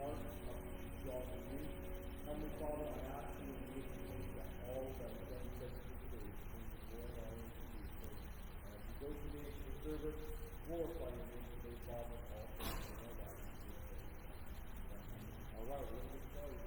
heart draw to you. Heavenly Father, I ask you to give me that all that is done in this day, bring the glory and honor to you. So, as we go today into the service, glorify your name today, Father, all things in our lives. All right, let's get started.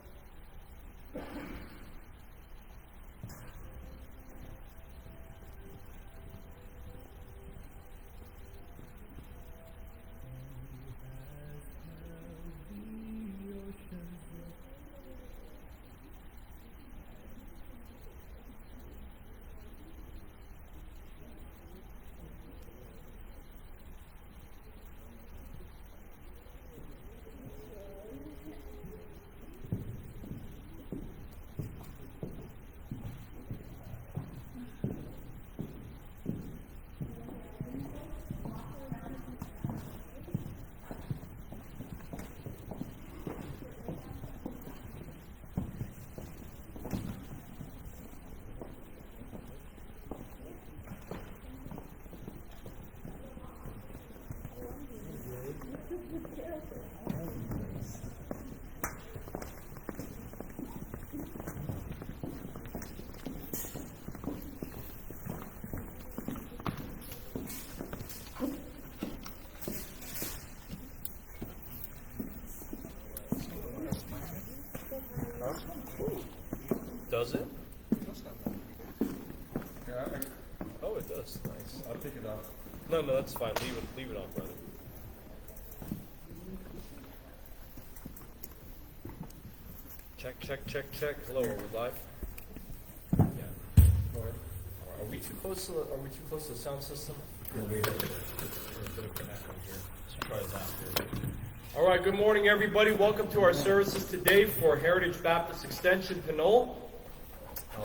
Does it? Yeah, Oh, it does. Nice. I'll take it off. No, that's fine. Leave it on, brother. Check. Hello, are we live? Yeah. Go ahead. Are we too close to the sound system? There's a bit of an echo here. Let's try that here. All right. Good morning, everybody. Welcome to our services today for Heritage Baptist Extension Pinole.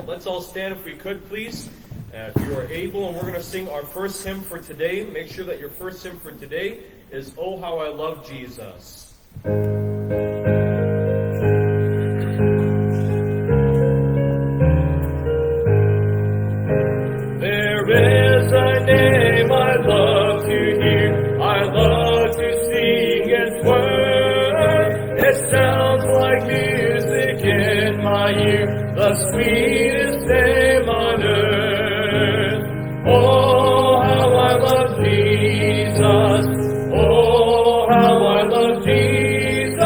Let's all stand if we could, please. If you are able, and we're going to sing our first hymn for today. Make sure that your first hymn for today is "Oh, How I Love Jesus." There is a name I love to hear, I love to sing its word. It sounds like music in my ear, the sweetest name on earth. Oh, how I love Jesus. Oh, how I love Jesus.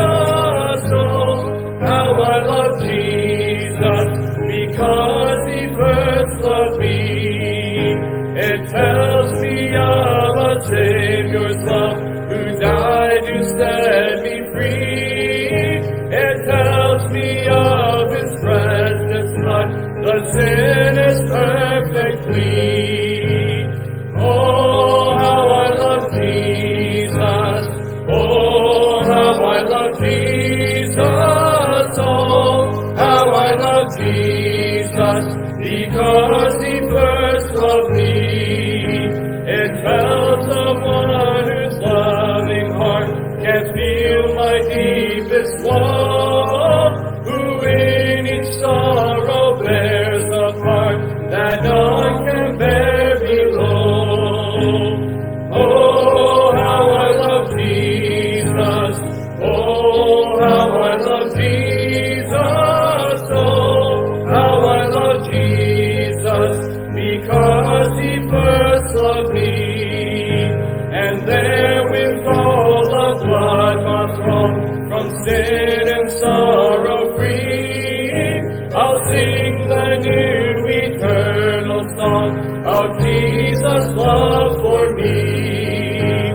Oh, how I love Jesus. Because he first loved me. It tells me of a Savior's love who died to set me free. It tells me of his precious blood, the sin is perfectly. Oh, how I love Jesus. Oh, how I love Jesus. Oh, how I love Jesus. Because he first loved me. It tells of one whose loving heart can feel my deepest woe, who in each sorrow bears a part that none can bear below. Oh, how I love Jesus. Oh, how I love Jesus. Oh, how I love Jesus. Because he first loved me. And there with all of blood was wrong, from sin and sorrow free, I'll sing the new eternal song of Jesus' love for me.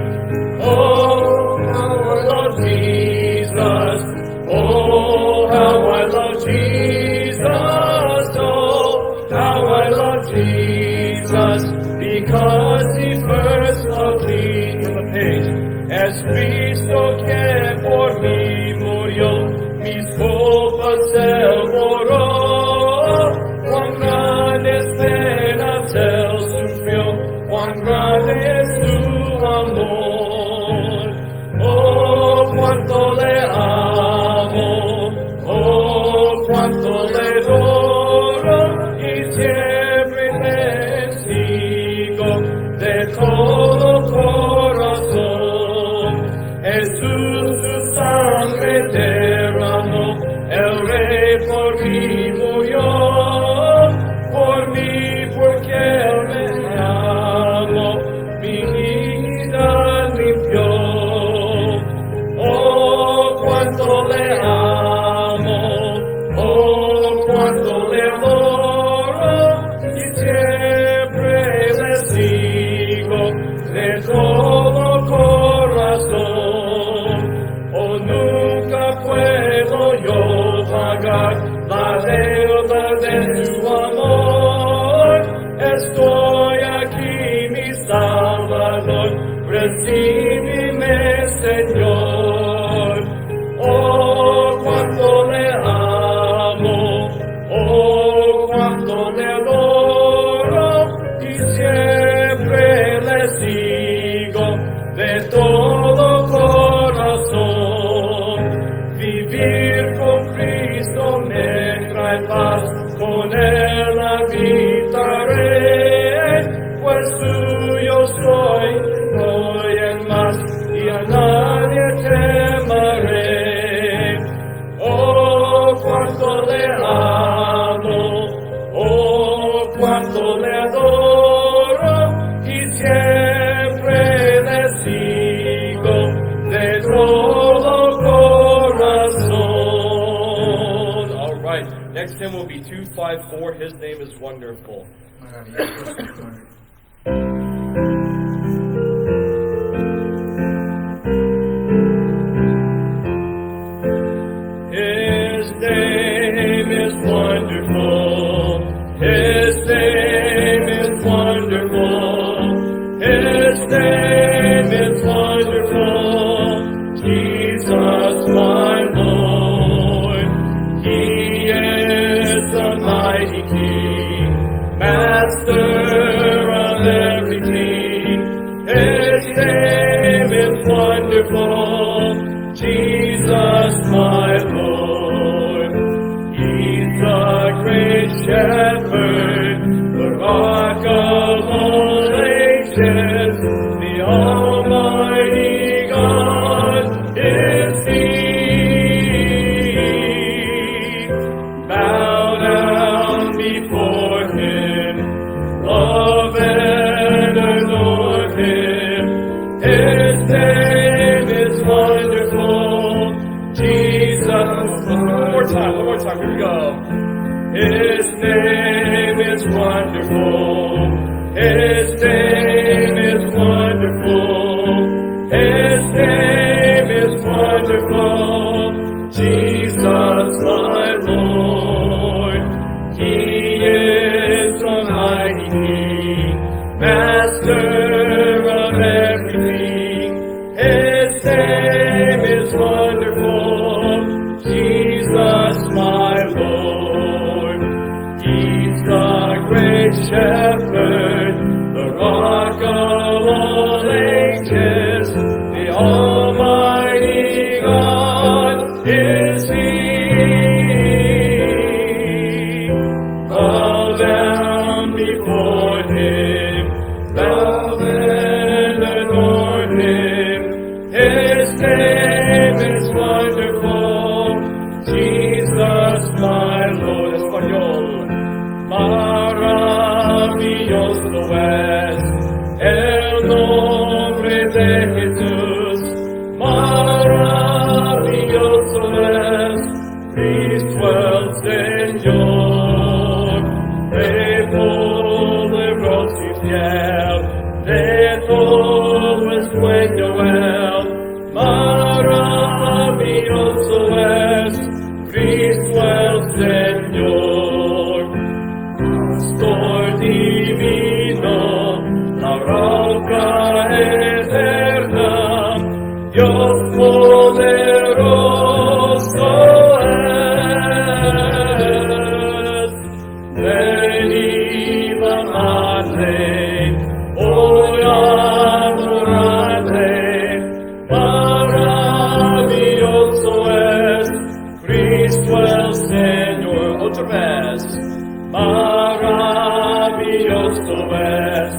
Oh, how I love Jesus. Oh, how I love Jesus. Oh, how I love Jesus. Because he first loved me. To the page. Cristo que por mí murió, mis culpas él borró. Cuán grandes penas él sufrió, cuán grande es tu amor. Oh, cuánto le amo, oh, cuánto le adoro, y siempre le sigo de todo corazón. Jesús, tu sangre te nunca puedo yo pagar la deuda de tu amor. Estoy aquí, mi Salvador, recíbeme, Señor. Oh, cuánto le amo, oh, cuánto le adoro, y siempre le sigo de todo corazón. Vivir con Cristo me trae paz, con Él habitaré, pues suyo soy, no hay en más, y a nadie temeré. Oh, cuánto le amo, oh, cuánto le adoro, y siempre le sigo de todo corazón. All right, next hymn will be 254, His Name is Wonderful. His name is wonderful. His name is wonderful. His name is wonderful. Jesus, my Lord. He is the mighty King, Master of everything. His name is wonderful. Jesus, my Lord. He's the great shepherd, the rock of all ages, the Almighty God is He. Bow down before Him, love and adore Him. His name is wonderful, Jesus. One more time, here we go. His name is wonderful. His name is wonderful. His name is wonderful. Jesus, my Lord. He is the mighty King, Master of everything. His name is wonderful. Jesus, my Lord. He's the great shepherd, the rock of all ages, the Almighty God is He. Bow down before Him, bow and adore Him. His name is wonderful, Jesus, my Lord. Español. Maravilloso es el nombre de Jesús. Maravilloso es Cristo el Señor. Rey poderoso y fiel, de todo es dueño Él. Maravilloso es Cristo el Señor. Pastor divino, la roca eterna, Dios poderoso es. Venida Madre, hoy adorarle, maravilloso es Cristo el Señor. Otra vez. Maravilloso es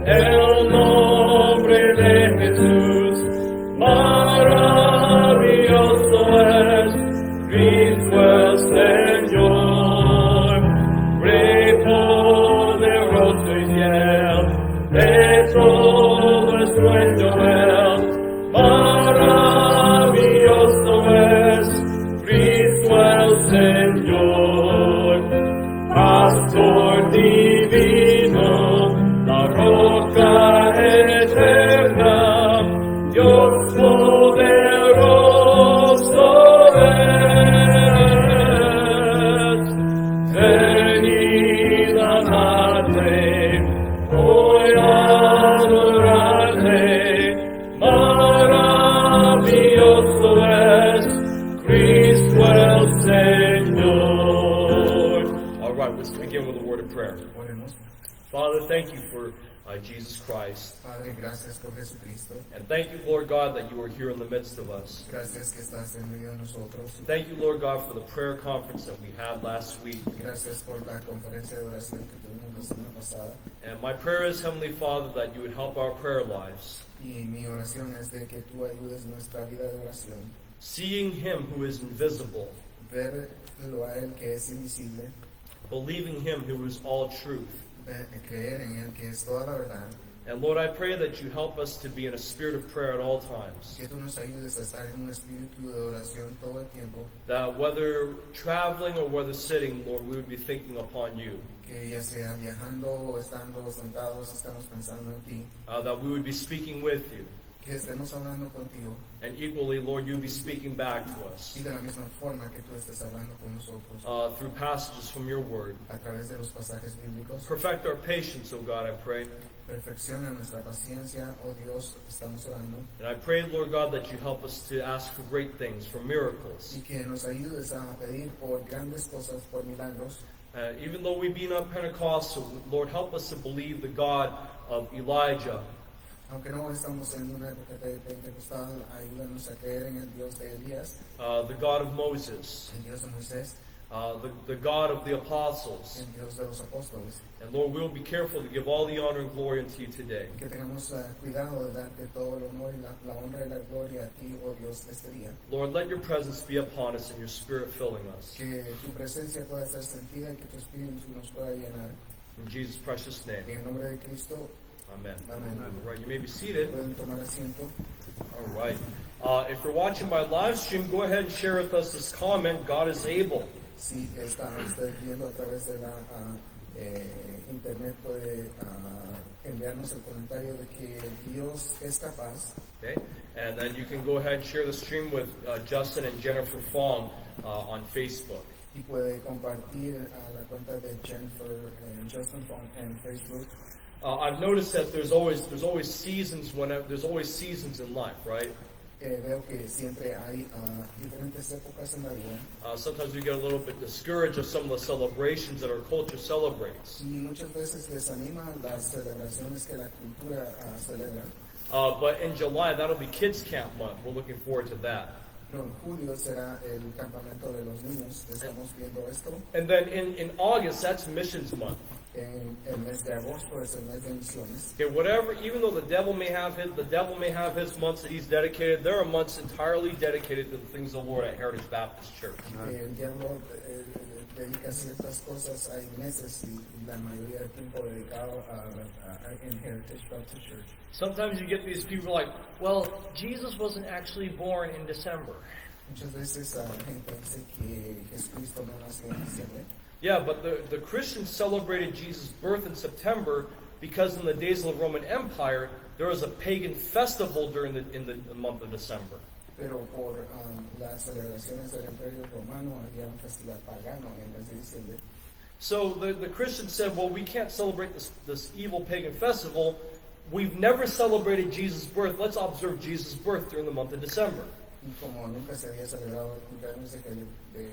el nombre de Jesús. Maravilloso es Cristo el Señor. Rey poderoso y fiel, de todo es dueño Él. Maravilloso es Cristo el Señor. Pastor divino, la roca eterna, Dios poderoso right, let's begin with a word of prayer. Oremos. Father, thank you for Jesus Christ. Padre, gracias por Jesucristo. And thank you, Lord God, that you are here in the midst of us. Gracias que estás en medio de nosotros. Thank you, Lord God, for the prayer conference that we had last week. Gracias por la conferencia de oración que tuvimos la semana pasada. And my prayer is, Heavenly Father, that you would help our prayer lives, Y mi oración es de que tú ayudes nuestra vida de oración. seeing Him who is invisible, Verlo a Él que es invisible. believing Him who is all truth. Creer en Él que es toda la verdad. And Lord, I pray that you help us to be in a spirit of prayer at all times. Que tú nos ayudes a estar en un espíritu de oración todo el tiempo. That whether traveling or whether sitting, Lord, we would be thinking upon you. Que ya sea viajando o estando sentados, estamos pensando en ti. That we would be speaking with you. Que estemos hablando contigo. And equally, Lord, you would be speaking back to us Y de la misma forma que tú estés hablando con nosotros. through passages from your word. A través de los pasajes bíblicos. Perfect our patience, O God, I pray. Perfecciona nuestra paciencia, oh Dios, estamos orando. And I pray, Lord God, that you help us to ask for great things, for miracles. Y que nos ayudes a pedir por grandes cosas, por milagros. Even though we be not Pentecostal, Lord, help us to believe the God of Elijah, Aunque no estamos en una época de pentecostal, ayúdanos a creer en el Dios de Elías, the God of Moses, el Dios de Moisés, the God of the apostles. el Dios de los apóstoles. And Lord, we will be careful to give all the honor and glory unto you today. Que tengamos cuidado de darte todo el honor y la honra y la gloria a ti, oh Dios, este día. Lord, let your presence be upon us and your spirit filling us. Que tu presencia pueda ser sentida y que tu espíritu nos pueda llenar. In Jesus' precious name. En el nombre de Cristo, Amen. amén. All right, you may be seated. Pueden tomar asiento. All right. If you're watching my live stream, go ahead and share with us this comment, God is able. Si está usted viendo a través de la internet, puede enviarnos el comentario de que Dios es capaz. Okay? And then you can go ahead and share the stream with Justin and Jennifer Fong on Facebook. Y puede compartir a la cuenta de Jennifer Justin en Facebook. I've noticed that there's always seasons there's always seasons in life, right? Veo que siempre hay diferentes épocas en la vida. Sometimes we get a little bit discouraged of some of the celebrations that our culture celebrates. Y muchas veces desanima las celebraciones que la cultura celebra. But in July, that'll be Kids Camp Month. We're looking forward to that. Pero en julio será el campamento de los niños. Estamos viendo esto. And then in August, that's Missions Month. En el mes de agosto es el mes de misiones. Okay, whatever, even though the devil may have his months that he's dedicated, there are months entirely dedicated to the things of the Lord at Heritage Baptist Church. El diablo dedica ciertas cosas, hay meses y la mayoría del tiempo dedicado en Heritage Baptist Church. Sometimes you get these people like, well, Jesus wasn't actually born in December. Muchas veces la gente dice que Jesucristo no nació en diciembre. Yeah, but the Christians celebrated Jesus' birth in September because in the days of the Roman Empire, there was a pagan festival in the month of December. Pero por las celebraciones del Imperio Romano había un festival pagano en el mes de diciembre. So the Christians said, well, we can't celebrate this evil pagan festival. We've never celebrated Jesus' birth. Let's observe Jesus' birth during the month of December. Y como nunca se había celebrado el cumpleaños de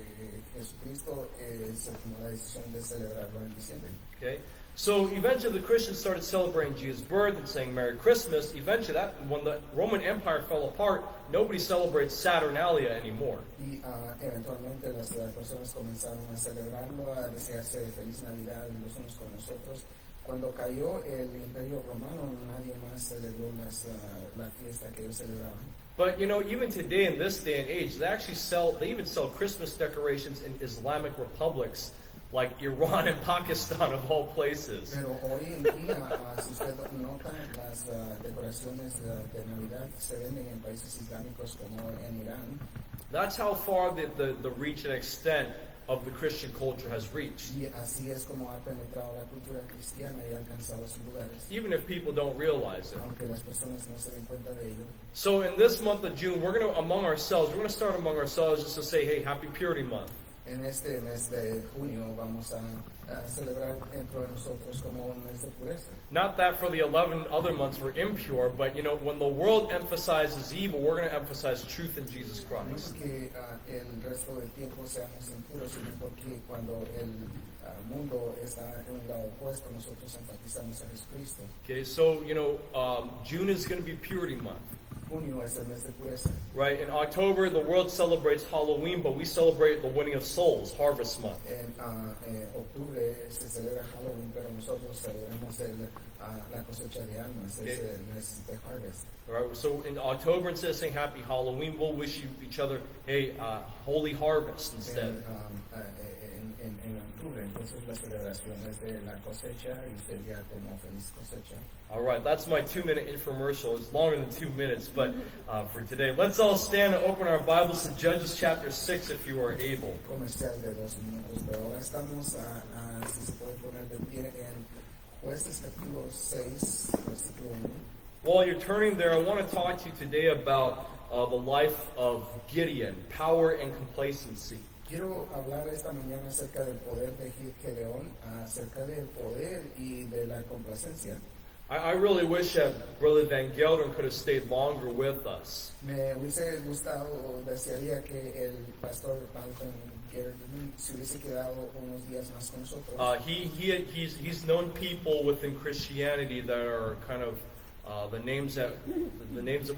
Jesucristo, se tomó la decisión de celebrarlo en diciembre. Okay? So eventually the Christians started celebrating Jesus' birth and saying Merry Christmas. Eventually, when the Roman Empire fell apart, nobody celebrates Saturnalia anymore. Y eventualmente las personas comenzaron a celebrarlo, a desearse Feliz Navidad los unos con los otros. Cuando cayó el Imperio Romano, nadie más celebró la fiesta que ellos celebraban. But you know, even today in this day and age, they even sell Christmas decorations in Islamic republics like Iran and Pakistan of all places. Pero hoy en día, si usted nota, las decoraciones de Navidad se venden en países islámicos como en Irán. That's how far the reach and extent of the Christian culture has reached. Y así es como ha penetrado la cultura cristiana y ha alcanzado sus lugares. Even if people don't realize it. Aunque las personas no se den cuenta de ello. So in this month of June, we're going to start among ourselves just to say, hey, Happy Purity Month. En este mes de junio vamos a celebrar dentro de nosotros como un mes de pureza. Not that for the 11 other months we're impure, but you know, when the world emphasizes evil, we're going to emphasize truth in Jesus No es Christ. que el resto del tiempo seamos impuros, sino porque cuando el mundo está en un lado opuesto, nosotros enfatizamos a Jesucristo. Okay, so you know, June is going to be Purity Month. Junio es el mes de pureza. Right, in October, the world celebrates Halloween, but we celebrate the winning of souls, Harvest Month. En octubre se celebra Halloween, pero nosotros celebramos la cosecha de almas, es el mes de Harvest. All right, so in October, instead of saying Happy Halloween, we'll wish each other, hey, Holy Harvest instead. En octubre, entonces la celebración es de la cosecha y sería como feliz cosecha. All right, that's my 2-minute infomercial. It's longer than 2 minutes, but for today, let's all stand and open our Bibles to Judges chapter 6 if you are able. Comercial de 2 minutos, pero ahora estamos si se puede poner de pie en Jueces capítulo 6, versículo 1. While you're turning there, I want to talk to you today about the life of Gideon, power and complacency. Quiero hablar esta mañana acerca del poder de Gedeón, acerca del poder y de la complacencia. I really wish that Brother Van Gelderen could have stayed longer with us. Me hubiese gustado, desearía que el pastor Van Gelderen se hubiese quedado unos días más con nosotros. He's known people within Christianity that are kind of the names that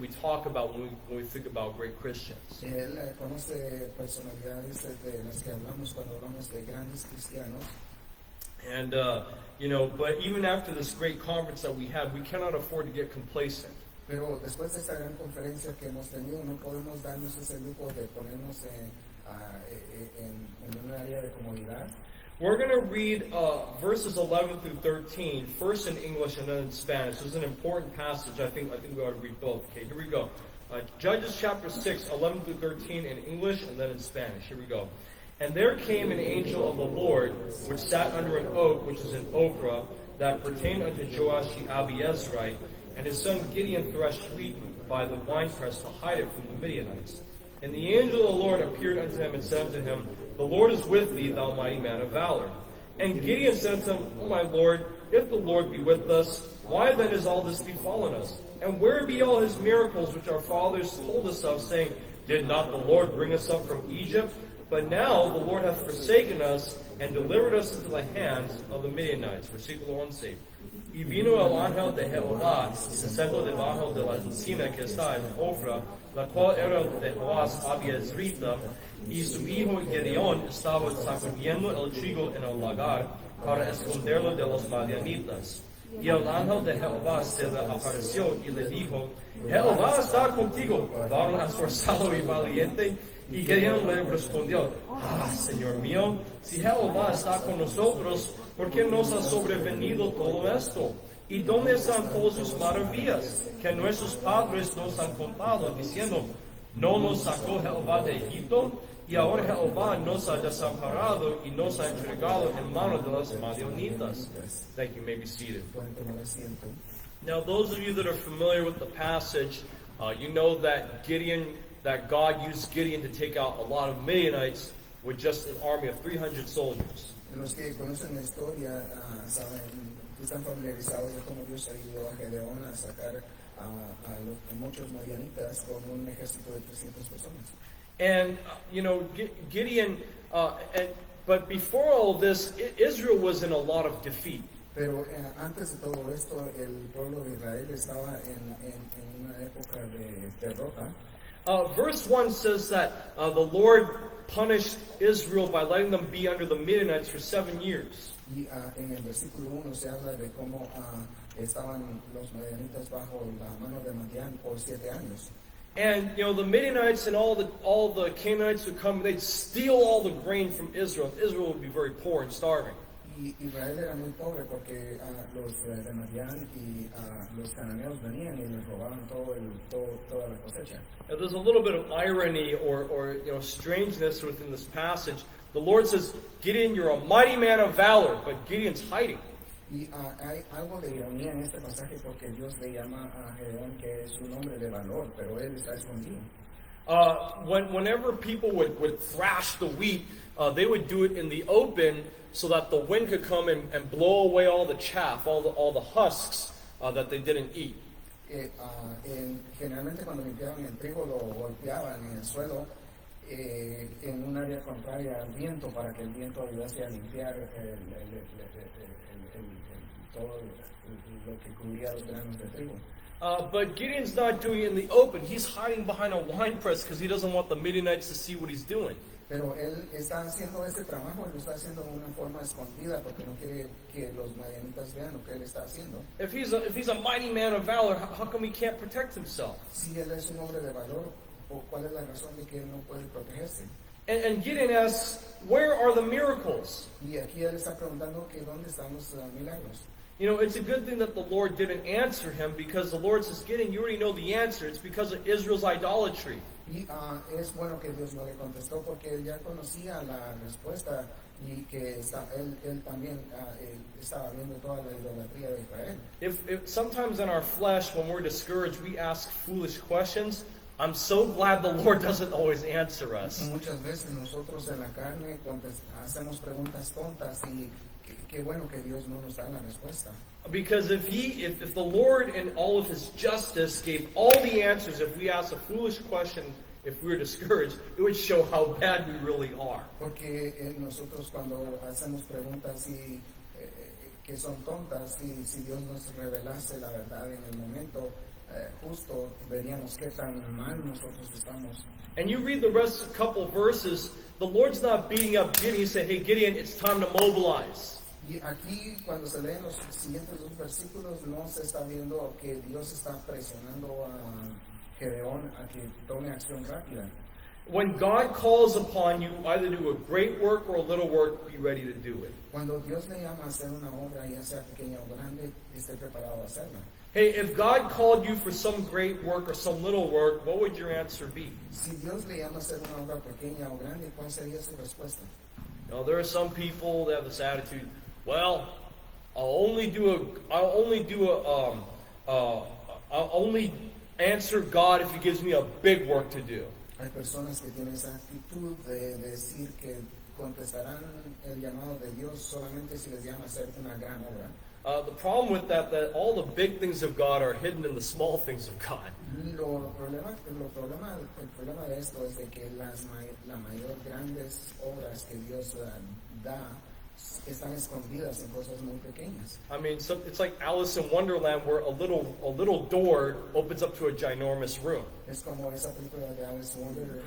we talk about when we think about great Christians. Él conoce personalidades de las que hablamos cuando hablamos de grandes cristianos. And but even after this great conference that we had, we cannot afford to get complacent. Pero después de esta gran conferencia que hemos tenido, no podemos darnos ese lujo de ponernos en un área de comodidad. We're going to read verses 11 through 13, first in English and then in Spanish. This is an important passage. I think we ought to read both. Okay, here we go. Judges chapter 6, 11 through 13 in English and then in Spanish. Here we go. And there came an angel of the Lord, which sat under an oak, which is in Ophrah, that pertained unto Joash the Abiezrite, and his son Gideon threshed wheat by the winepress to hide it from the Midianites. And the angel of the Lord appeared unto him and said unto him, The Lord is with thee, thou mighty man of valor. And Gideon said unto him, O my Lord, if the Lord be with us, why then is all this befallen us? And where be all his miracles which our fathers told us of, saying, Did not the Lord bring us up from Egypt? But now the Lord hath forsaken us and delivered us into the hands of the Midianites. Versículo 11. Y vino el ángel de Jehová, y se sentó debajo de la encina que está en Ofra, la cual era de Joás Abiezrita, y su hijo Gedeón estaba sacudiendo el trigo en el lagar para esconderlo de los madianitas. Y el ángel de Jehová se le apareció y le dijo, Jehová está contigo, varón esforzado y valiente. Y Gedeón le respondió, Señor mío, si Jehová está con nosotros, ¿por qué nos ha sobrevenido todo esto? ¿Y dónde están todas sus maravillas que nuestros padres nos han contado, diciendo, no nos sacó Jehová de Egipto? Y ahora Jehová nos ha desamparado y nos ha entregado en manos de los madianitas. Thank you. You may be seated. Now, those of you that are familiar with the passage, you know that God used Gideon to take out a lot of Midianites with just an army of 300 soldiers. Los que conocen la historia están familiarizados de cómo Dios ayudó a Gedeón a sacar a muchos madianitas con un ejército de 300 personas. And Gideon, but before all this, Israel was in a lot of defeat. Pero antes de todo esto, el pueblo de Israel estaba en una época de derrota. Verse 1 says that the Lord punished Israel by letting them be under the Midianites for 7 years. Y en el versículo 1 se habla de cómo estaban los madianitas bajo la mano de Madián por 7 años. And the Midianites and all the Canaanites would come, they'd steal all the grain from Israel. Israel would be very poor and starving. Y Israel era muy pobre porque los de Madián y los cananeos venían y les robaban toda la cosecha. Now, there's a little bit of irony or strangeness within this passage. The Lord says, Gideon, you're a mighty man of valor, but Gideon's hiding. Y hay algo de ironía en este pasaje porque Dios le llama a Gedeón que es un hombre de valor, pero él está escondido. Whenever people would thrash the wheat, they would do it in the open so that the wind could come and blow away all the chaff, all the husks that they didn't eat. Generalmente cuando limpiaban el trigo lo golpeaban en el suelo en un área contraria al viento para que el viento ayudase a limpiar todo lo que cubría los granos de trigo. But Gideon's not doing it in the open. He's hiding behind a wine press because he doesn't want the Midianites to see what he's doing. Pero él está haciendo este trabajo, lo está haciendo de una forma escondida porque no quiere que los madianitas vean lo que él está haciendo. If he's a mighty man of valor, how come he can't protect himself? Si él es un hombre de valor, ¿cuál es la razón de que él no puede protegerse? And Gideon asks, where are the miracles? Y aquí él está preguntando que dónde están los milagros. You know, it's a good thing that the Lord didn't answer him because the Lord says, Gideon, you already know the answer. It's because of Israel's idolatry. Y es bueno que Dios no le contestó porque él ya conocía la respuesta y que él también estaba viendo toda la idolatría de Israel. If sometimes in our flesh, when we're discouraged, we ask foolish questions, I'm so glad the Lord doesn't always answer us. Muchas veces nosotros en la carne hacemos preguntas tontas y qué bueno que Dios no nos da la respuesta. Because if the Lord in all of His justice gave all the answers, if we ask a foolish question, if we were discouraged, it would show how bad we really are. Porque nosotros cuando hacemos preguntas que son tontas, y si Dios nos revelase la verdad en el momento justo, veríamos qué tan mal nosotros estamos. And you read the rest, a couple verses, the Lord's not beating up Gideon. He said, hey, Gideon, it's time to mobilize. Y aquí, cuando se leen los siguientes dos versículos, no se está viendo que Dios está presionando a Gedeón a que tome acción rápida. When God calls upon you, either do a great work or a little work, be ready to do it. Cuando Dios le llama a hacer una obra, ya sea pequeña o grande, esté preparado a hacerla. Hey, if God called you for some great work or some little work, what would your answer be? Si Dios le llama a hacer una obra pequeña o grande, ¿cuál sería su respuesta? Now, there are some people that have this attitude. Well, I'll only answer God if He gives me a big work to do. Hay personas que tienen esa actitud de decir que contestarán el llamado de Dios solamente si les llama a hacer una gran obra. The problem with that all the big things of God are hidden in the small things of God. El problema de esto es de que la mayor grandes obras que Dios da están escondidas en cosas muy pequeñas. I mean, it's like Alice in Wonderland, where a little door opens up to a ginormous room. Es como esa película de Alice in Wonderland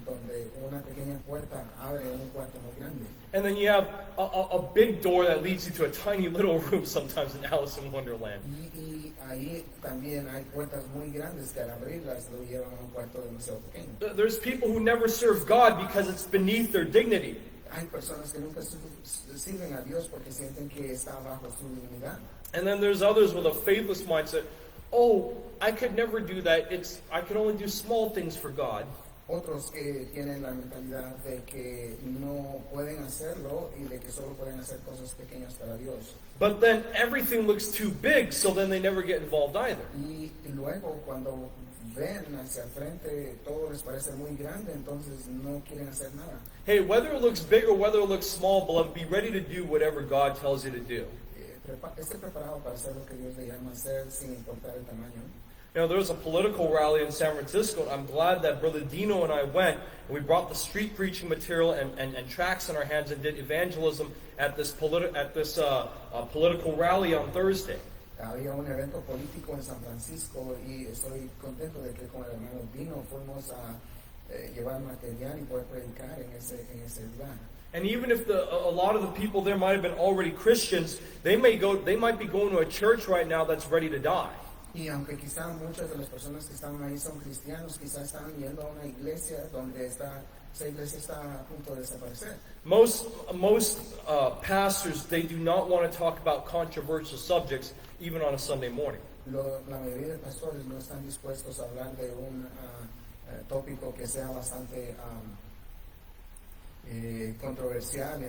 donde una pequeña puerta abre un cuarto muy grande. And then you have a big door that leads you to a tiny little room sometimes in Alice in Wonderland. Y ahí también hay puertas muy grandes que al abrirlas lo llevan a un cuarto demasiado pequeño. There's people who never serve God because it's beneath their dignity. Hay personas que nunca sirven a Dios porque sienten que está bajo su dignidad. And then there's others with a faithless mindset. Oh, I could never do that. I could only do small things for God. Otros que tienen la mentalidad de que no pueden hacerlo y de que solo pueden hacer cosas pequeñas para Dios. But then everything looks too big, so then they never get involved either. Y luego cuando ven hacia el frente todo les parece muy grande, entonces no quieren hacer nada. Hey, whether it looks big or whether it looks small, beloved, be ready to do whatever God tells you to do. Esté preparado para hacer lo que Dios le llama a hacer sin importar el tamaño. You know, there was a political rally in San Francisco, and I'm glad that Brother Dino and I went, and we brought the street preaching material and tracts in our hands and did evangelism at this political rally on Thursday. Había un evento político en San Francisco y estoy contento de que con el hermano Dino fuimos a llevar material y poder predicar en ese lugar. And even if a lot of the people there might have been already Christians, they might be going to a church right now that's ready to die. Y aunque quizá muchas de las personas que estaban ahí son cristianos, quizá están yendo a una iglesia donde esa iglesia está a punto de desaparecer. Most pastors, they do not want to talk about controversial subjects, even on a Sunday morning. La mayoría de pastores no están dispuestos a hablar de un tópico que sea bastante controversial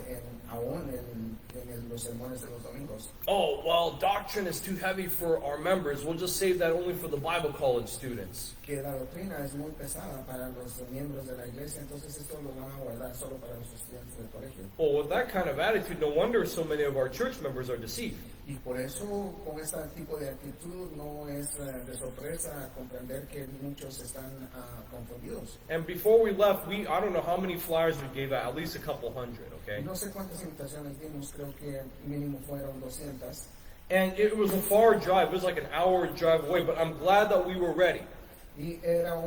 aún en los sermones de los domingos. Oh, well, doctrine is too heavy for our members. We'll just save that only for the Bible college students. Que la doctrina es muy pesada para los miembros de la iglesia, entonces esto lo van a guardar solo para los estudiantes del colegio. Well, with that kind of attitude, no wonder so many of our church members are deceived. Y por eso, con este tipo de actitud, no es de sorpresa comprender que muchos están confundidos. And before we left, I don't know how many flyers we gave out, at least a couple hundred, okay? No sé cuántas invitaciones dimos, creo que mínimo fueron 200. And it was a far drive. It was like an hour drive away, but I'm glad that we were ready. Y era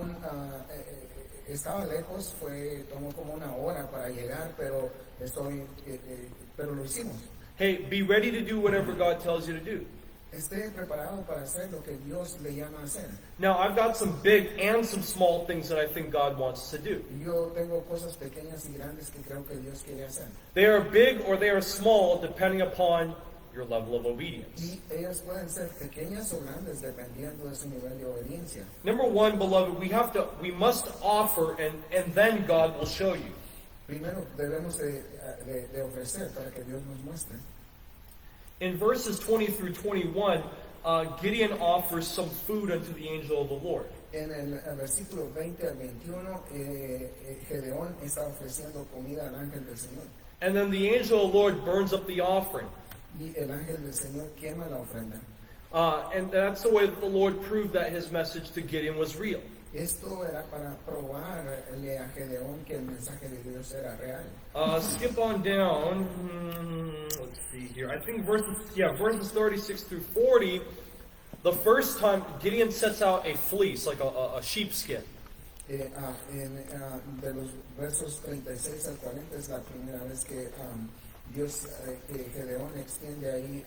estaba lejos, tomó como una hora para llegar, pero lo hicimos. Hey, be ready to do whatever God tells you to do. Esté preparado para hacer lo que Dios le llama a hacer. Now, I've got some big and some small things that I think God wants us to do. Yo tengo cosas pequeñas y grandes que creo que Dios quiere hacer. They are big or they are small depending upon your level of obedience. Y ellas pueden ser pequeñas o grandes dependiendo de su nivel de obediencia. Number one, beloved, we must offer and then God will show you. Primero debemos de ofrecer para que Dios nos muestre. In verses 20 through 21, Gideon offers some food unto the angel of the Lord. En el versículo 20 al 21, Gedeón está ofreciendo comida al ángel del Señor. And then the angel of the Lord burns up the offering. Y el ángel del Señor quema la ofrenda. And that's the way that the Lord proved that his message to Gideon was real. Esto era para probarle a Gedeón que el mensaje de Dios era real. Skip on down. Let's see here. I think verses 36 through 40. The first time Gideon sets out a fleece, like a sheepskin. De los versos 36 al 40 es la primera vez que Gedeón extiende ahí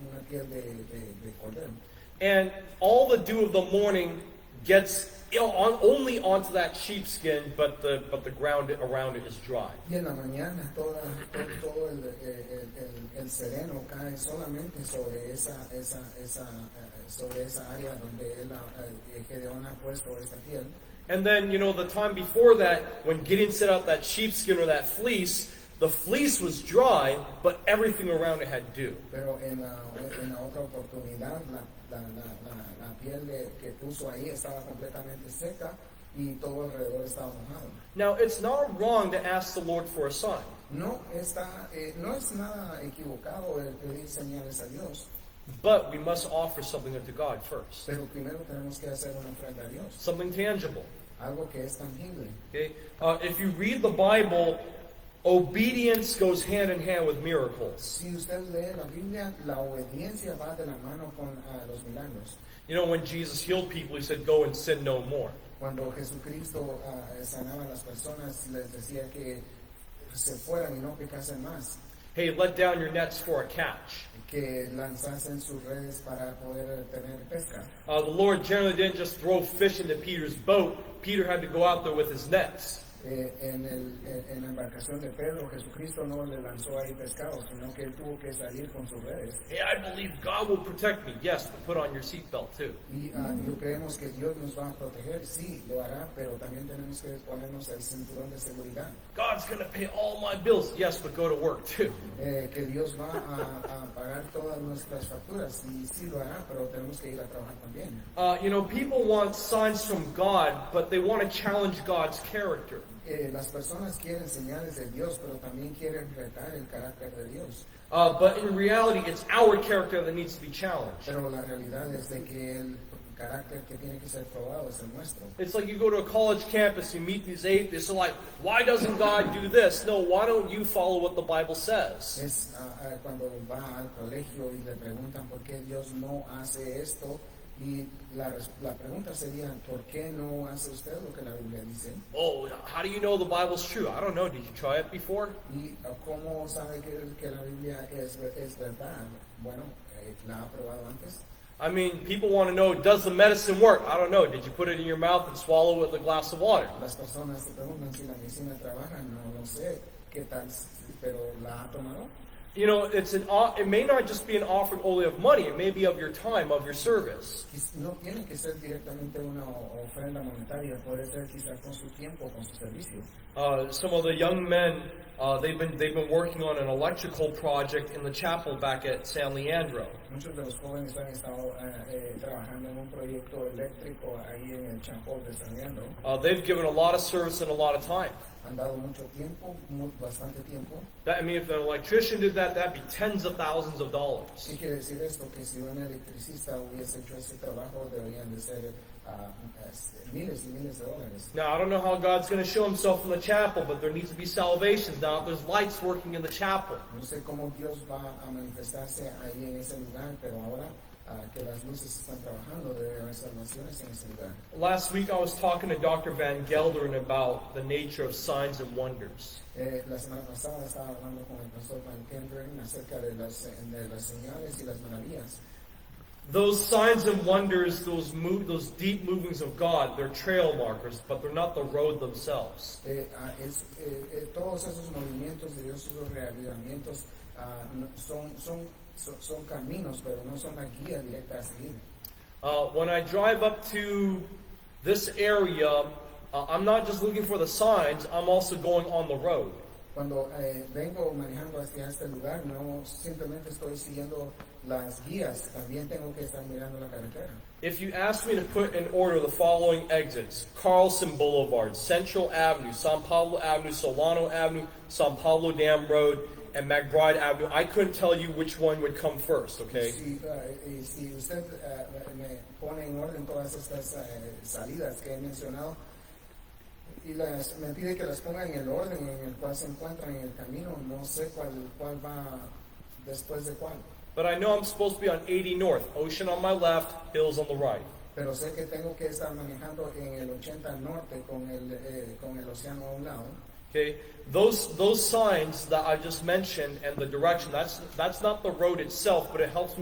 una piel de cordero. And all the dew of the morning gets only onto that sheepskin, but the ground around it is dry. Y en la mañana todo el sereno cae solamente sobre esa área donde Gedeón ha puesto esta piel. And then, the time before that, when Gideon set out that sheepskin or that fleece, the fleece was dry, but everything around it had dew. Pero en la otra oportunidad, la piel que puso ahí estaba completamente seca y todo alrededor estaba mojado. Now, it's not wrong to ask the Lord for a sign. No es nada equivocado el pedir señales a Dios. But we must offer something unto God first. Pero primero tenemos que hacer una ofrenda a Dios. Something tangible. Algo que es tangible. Okay? If you read the Bible, obedience goes hand in hand with miracles. Si usted lee la Biblia, la obediencia va de la mano con los milagros. When Jesus healed people, he said, "Go and sin no more." Cuando Jesucristo sanaba a las personas, les decía que se fueran y no picasen más. Hey, let down your nets for a catch. Que lanzasen sus redes para poder tener pesca. The Lord generally didn't just throw fish into Peter's boat. Peter had to go out there with his nets. En la embarcación de Pedro, Jesucristo no le lanzó ahí pescado, sino que él tuvo que salir con sus redes. Hey, I believe God will protect me. Yes, but put on your seatbelt too. Y yo creemos que Dios nos va a proteger, sí, lo hará, pero también tenemos que ponernos el cinturón de seguridad. God's going to pay all my bills. Yes, but go to work too. Que Dios va a pagar todas nuestras facturas, y sí lo hará, pero tenemos que ir a trabajar también. People want signs from God, but they want to challenge God's character. Las personas quieren señales de Dios, pero también quieren retar el carácter de Dios. But in reality, it's our character that needs to be challenged. Pero la realidad es de que el carácter que tiene que ser probado es el nuestro. It's like you go to a college campus, you meet these atheists, they're like, why doesn't God do this? No, why don't you follow what the Bible says? Es cuando va al colegio y le preguntan por qué Dios no hace esto. Y la pregunta sería, ¿por qué no hace usted lo que la Biblia dice? Oh, how do you know the Bible's true? I don't know. Did you try it before? ¿Y cómo sabe que la Biblia es verdad? Bueno, ¿la ha probado antes? I mean, people want to know, does the medicine work? I don't know. Did you put it in your mouth and swallow it with a glass of water? Las personas se preguntan si la medicina trabaja, no lo sé, qué tal, pero ¿la ha tomado? It may not just be an offering only of money. It may be of your time, of your service. No tiene que ser directamente una ofrenda monetaria, puede ser quizás con su tiempo, con su servicio. Some of the young men They've been working on an electrical project in the chapel back at San Leandro. Muchos de los jóvenes han estado trabajando en un proyecto eléctrico ahí en el chapel de San Leandro. They've given a lot of service and a lot of time. Han dado mucho tiempo, bastante tiempo. I mean, if an electrician did that, that'd be tens of thousands of dollars. ¿Qué quiere decir esto? Que si un electricista hubiese hecho ese trabajo, deberían de ser miles y miles de dólares. Now, I don't know how God's going to show himself in the chapel, but there needs to be salvations. Now, there's lights working in the chapel. No sé cómo Dios va a manifestarse ahí en ese lugar, pero ahora que las luces están trabajando, debe haber salvaciones en ese lugar. Last week, I was talking to Dr. Van Gelderen about the nature of signs and wonders. La semana pasada estaba hablando con el pastor Van Gelderen acerca de las señales y las maravillas. Those signs and wonders, those deep movings of God, they're trail markers, but they're not the road themselves. Todos esos movimientos de Dios, esos reavivamientos, son caminos, pero no son la guía directa a seguir. When I drive up to this area, I'm not just looking for the signs, I'm also going on the road. Cuando vengo manejando hacia este lugar, no simplemente estoy siguiendo las guías, también tengo que estar mirando la carretera. If you ask me to put in order the following exits: Carlson Boulevard, Central Avenue, San Pablo Avenue, Solano Avenue, San Pablo Dam Road, and McBride Avenue, I couldn't tell you which one would come first, okay? Si usted me pone en orden todas estas salidas que he mencionado y me pide que las ponga en el orden en el cual se encuentran en el camino, no sé cuál va después de cuál. But I know I'm supposed to be on 80 North, Ocean on my left, Hills on the right. Pero sé que tengo que estar manejando en el 80 norte con el océano a un lado. Okay, those signs that I just mentioned and the direction, that's not the road itself, but it helps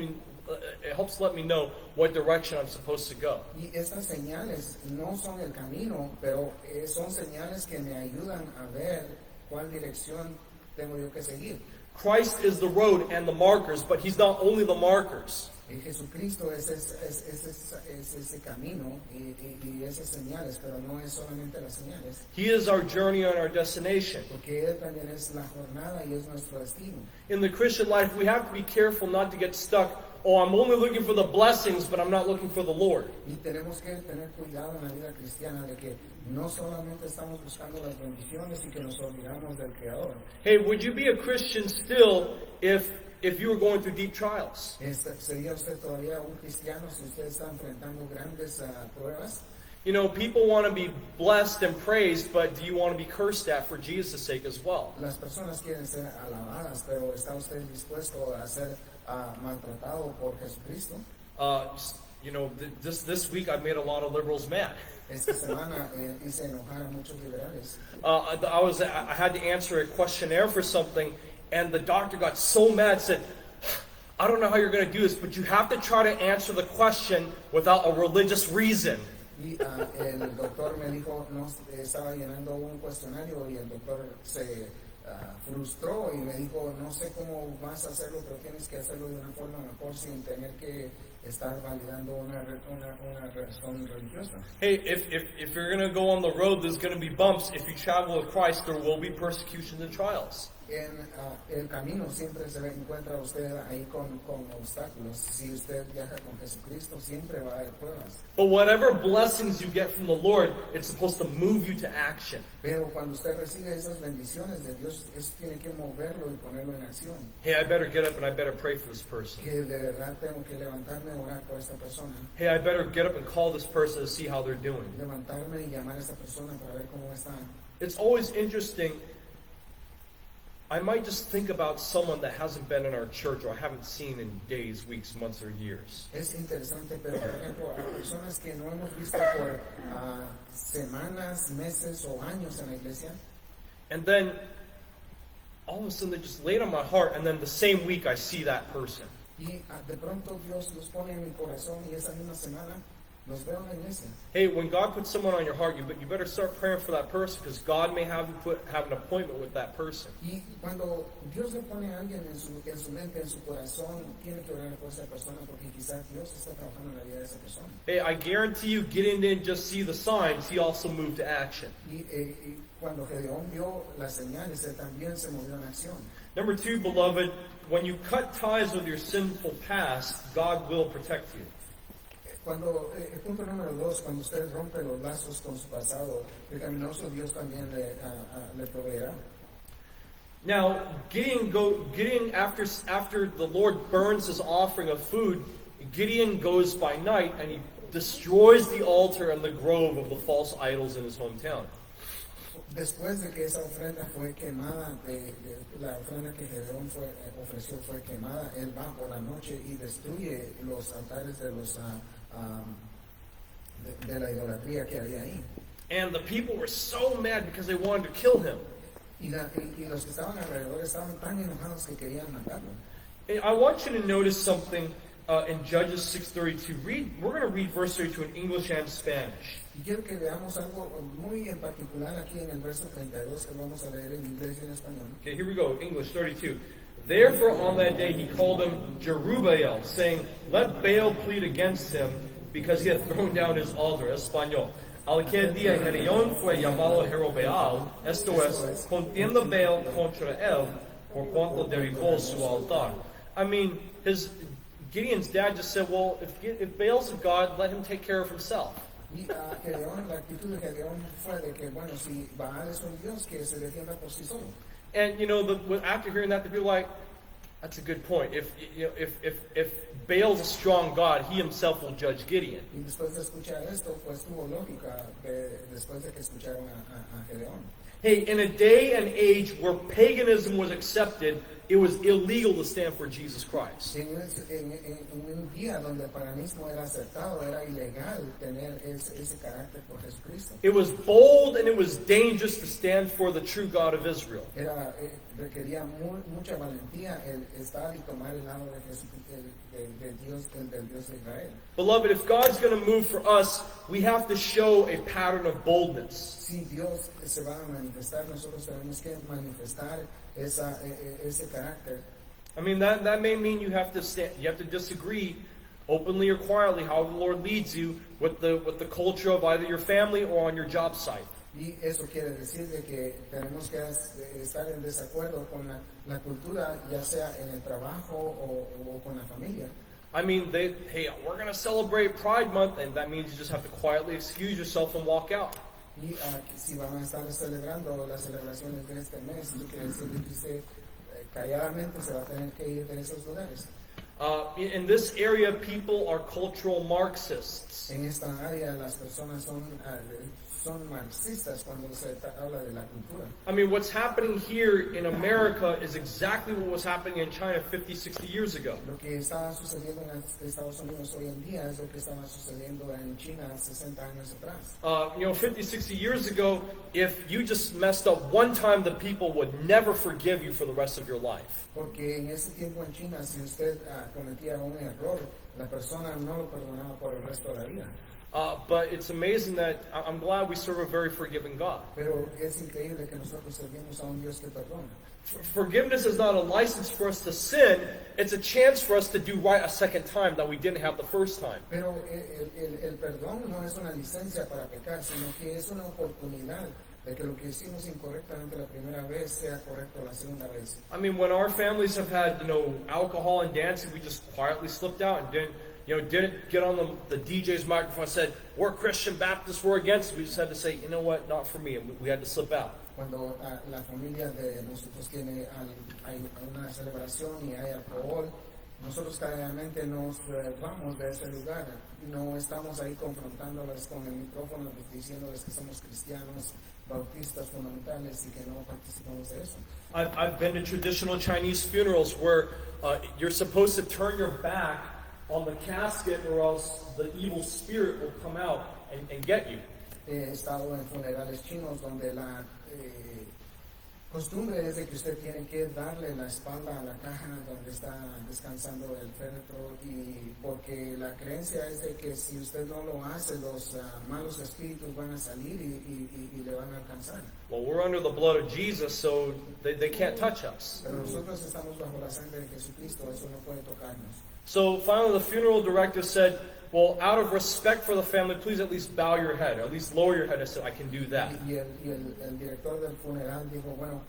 let me know what direction I'm supposed to go. Y estas señales no son el camino, pero son señales que me ayudan a ver cuál dirección tengo yo que seguir. Christ is the road and the markers, but he's not only the markers. Y Jesucristo es ese camino y esas señales, pero no es solamente las señales. He is our journey and our destination. Porque Él también es la jornada y es nuestro destino. In the Christian life, we have to be careful not to get stuck. Oh, I'm only looking for the blessings, but I'm not looking for the Lord. Y tenemos que tener cuidado en la vida cristiana de que no solamente estamos buscando las bendiciones y que nos olvidamos del Creador. Hey, would you be a Christian still if you were going through deep trials? ¿Sería usted todavía un cristiano si usted está enfrentando grandes pruebas? You know, people want to be blessed and praised, but do you want to be cursed at for Jesus' sake as well? Las personas quieren ser alabadas, pero ¿está usted dispuesto a ser maltratado por Jesucristo? You know, this week I've made a lot of liberals mad. Esta semana hice enojar a muchos liberales. I had to answer a questionnaire for something, and the doctor got so mad, said, I don't know how you're going to do this, but you have to try to answer the question without a religious reason. Y el doctor me dijo, estaba llenando un cuestionario y el doctor se frustró y me dijo, no sé cómo vas a hacerlo, pero tienes que hacerlo de una forma mejor sin tener que estar validando una razón religiosa. Hey, if you're going to go on the road, there's going to be bumps. If you travel with Christ, there will be persecutions and trials. En el camino siempre se encuentra usted ahí con obstáculos. Si usted viaja con Jesucristo, siempre va a haber pruebas. But whatever blessings you get from the Lord, it's supposed to move you to action. Pero cuando usted recibe esas bendiciones de Dios, eso tiene que moverlo y ponerlo en acción. Hey, I better get up and I better pray for this person. Que de verdad tengo que levantarme y orar por esta persona. Hey, I better get up and call this person to see how they're doing. Levantarme y llamar a esta persona para ver cómo está. It's always interesting. I might just think about someone that hasn't been in our church or I haven't seen in days, weeks, months, or years. Es interesante, pero por ejemplo, hay personas que no hemos visto por semanas, meses o años en la iglesia. And then, all of a sudden, they just laid on my heart, and then the same week I see that person. Y de pronto Dios los pone en mi corazón y esa misma semana Los veo en la iglesia. Hey, when God puts someone on your heart, you better start praying for that person because God may have you have an appointment with that person. Y cuando Dios le pone a alguien en su mente, en su corazón, tiene que orar por esa persona porque quizás Dios está trabajando en la vida de esa persona. Hey, I guarantee you, Gideon didn't just see the signs, he also moved to action. Y cuando Gedeón vio las señales, él también se movió en acción. Number 2, beloved, when you cut ties with your sinful past, God will protect you. Cuando, punto número 2, cuando usted rompe los lazos con su pasado pecaminoso, Dios también le proveerá. Now, Gideon after the Lord burns his offering of food, Gideon goes by night and he destroys the altar and the grove of the false idols in his hometown. Después de que esa ofrenda fue quemada, la ofrenda que Gedeón ofreció fue quemada, él va por la noche y destruye los altares de la idolatría que había ahí. And the people were so mad because they wanted to kill him. Y los que estaban alrededor estaban tan enojados que querían matarlo. I want you to notice something in Judges 6:32. We're going to read verse 32 in English and Spanish. Y quiero que veamos algo muy en particular aquí en el verso 32 que vamos a leer en inglés y en español. Okay, here we go. English 32. Therefore on that day he called him Jerubbaal, saying, Let Baal plead against him, because he hath thrown down his altar. Español. Aquel día Gedeón fue llamado Jerubbaal, esto es, contienda Baal contra él, por cuanto derribó su altar. I mean, Gideon's dad just said, well, if Baal's a god, let him take care of himself. Y Gedeón, la actitud de Gedeón fue de que, bueno, si Baal es un dios, que se defienda por sí solo. And, after hearing that, the people are like, that's a good point. If Baal's a strong god, he himself will judge Gideon. Y después de escuchar esto, pues tuvo lógica después de que escucharon a Gedeón. Hey, in a day and age where paganism was accepted, it was illegal to stand for Jesus Christ. En un día donde el paganismo era aceptado, era ilegal tener ese carácter por Jesucristo. It was bold and it was dangerous to stand for the true God of Israel. Requería mucha valentía el estar y tomar el lado de Jesucristo, del Dios de Israel. Beloved, if God's going to move for us, we have to show a pattern of boldness. Si Dios se va a manifestar, nosotros tenemos que manifestar ese carácter. I mean, that may mean you have to disagree openly or quietly, how the Lord leads you, with the culture of either your family or on your job site. Y eso quiere decir de que tenemos que estar en desacuerdo con la cultura, ya sea en el trabajo o con la familia. I mean, hey, we're going to celebrate Pride Month, and that means you just have to quietly excuse yourself and walk out. Y si van a estar celebrando las celebraciones de este mes, eso quiere decir que usted calladamente se va a tener que ir de esos lugares. In this area, people are cultural Marxists. En esta área las personas son marxistas cuando se habla de la cultura. I mean, what's happening here in America is exactly what was happening in China 50, 60 years ago. Lo que está sucediendo en Estados Unidos hoy en día es lo que estaba sucediendo en China 60 años atrás. 50, 60 years ago, if you just messed up one time, the people would never forgive you for the rest of your life. Porque en ese tiempo en China, si usted cometía un error, la persona no lo perdonaba por el resto de la vida. But it's amazing that I'm glad we serve a very forgiving God. Pero es increíble que nosotros servimos a un Dios que perdona. Forgiveness is not a license for us to sin. It's a chance for us to do right a second time that we didn't have the first time. Pero el perdón no es una licencia para pecar, sino que es una oportunidad de que lo que hicimos incorrectamente la primera vez sea correcto la segunda vez. I mean, when our families have had, alcohol and dancing, we just quietly slipped out and didn't get on the DJ's microphone and said, we're Christian Baptists, we're against it. We just had to say, you know what, not for me. And we had to slip out. Cuando la familia de nosotros hay una celebración y hay alcohol, nosotros claramente nos vamos de ese lugar. No estamos ahí confrontándoles con el micrófono, diciéndoles que somos cristianos, bautistas fundamentales y que no participamos de eso. I've been to traditional Chinese funerals where you're supposed to turn your back on the casket or else the evil spirit will come out and get you. He estado en funerales chinos donde Costumbre es de que usted tiene que darle la espalda a la caja donde está descansando el féretro, y porque la creencia es de que si usted no lo hace, los malos espíritus van a salir y le van a alcanzar. Well, we're under the blood of Jesus, so they can't touch us. Pero nosotros estamos bajo la sangre de Jesucristo, eso no puede tocarnos. So finally, the funeral director said, well, out of respect for the family, please at least bow your head, or at least lower your head. I said, I can do that. El director del funeral dijo, bueno,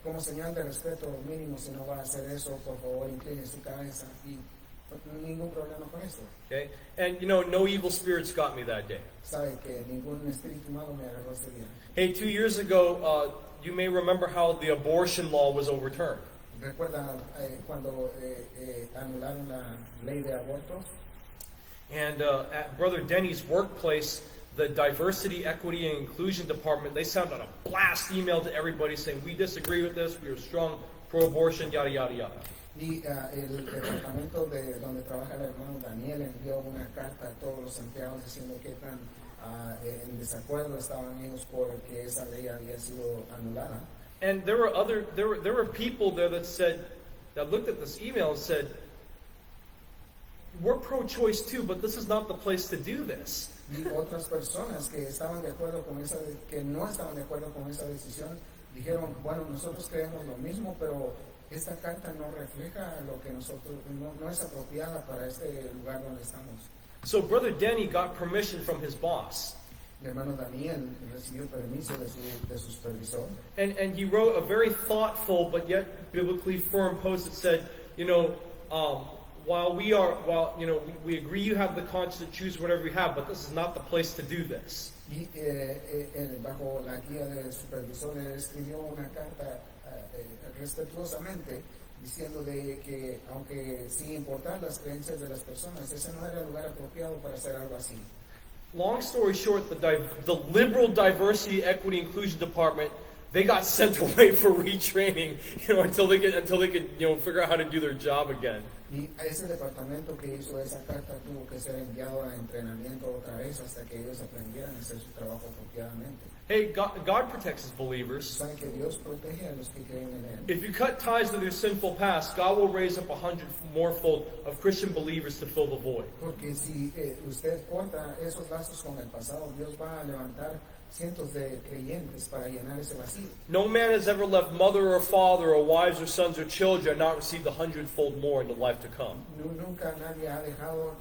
como señal de respeto mínimo, si no va a hacer eso, por favor, incline su cabeza, y ningún problema con eso. Okay? And you know, no evil spirits got me that day. Sabe que ningún espíritu malo me agarró ese día. Hey, 2 years ago, you may remember how the abortion law was overturned. Recuerda cuando anularon la ley de abortos. And at Brother Denny's workplace, the Diversity, Equity, and Inclusion Department, they sent out a blast email to everybody saying, we disagree with this, we are strong pro-abortion, yada, yada, yada. Y el departamento de donde trabaja el hermano Daniel envió una carta a todos los empleados diciendo que tan en desacuerdo estaban ellos porque esa ley había sido anulada. And there were people there that said, that looked at this email and said, we're pro-choice too, but this is not the place to do this. Y otras personas que estaban de acuerdo con esa, que no estaban de acuerdo con esa decisión, dijeron, bueno, nosotros creemos lo mismo, pero esta carta no refleja lo que nosotros, no es apropiada para este lugar donde estamos. So Brother Denny got permission from his boss. Mi hermano Daniel recibió permiso de su supervisor. And he wrote a very thoughtful but yet biblically firm post that said, you know, while we agree you have the conscience to choose whatever you have, but this is not the place to do this. Y bajo la guía del supervisor él escribió una carta respetuosamente diciendo de que aunque sin importar las creencias de las personas, ese no era el lugar apropiado para hacer algo así. Long story short, the liberal diversity, equity, inclusion department, they got sent away for retraining, you know, until they could, you know, figure out how to do their job again. Y ese departamento que hizo esa carta tuvo que ser enviado a entrenamiento otra vez hasta que ellos aprendieran a hacer su trabajo apropiadamente. Hey, God protects his believers. Saben que Dios protege a los que creen en él. If you cut ties with your sinful past, God will raise up 100 more fold of Christian believers to fill the void. Porque si usted corta esos lazos con el pasado, Dios va a levantar cientos de creyentes para llenar ese vacío. No man has ever left mother or father or wives or sons or children and not received 100-fold more in the life to come. Nunca nadie ha dejado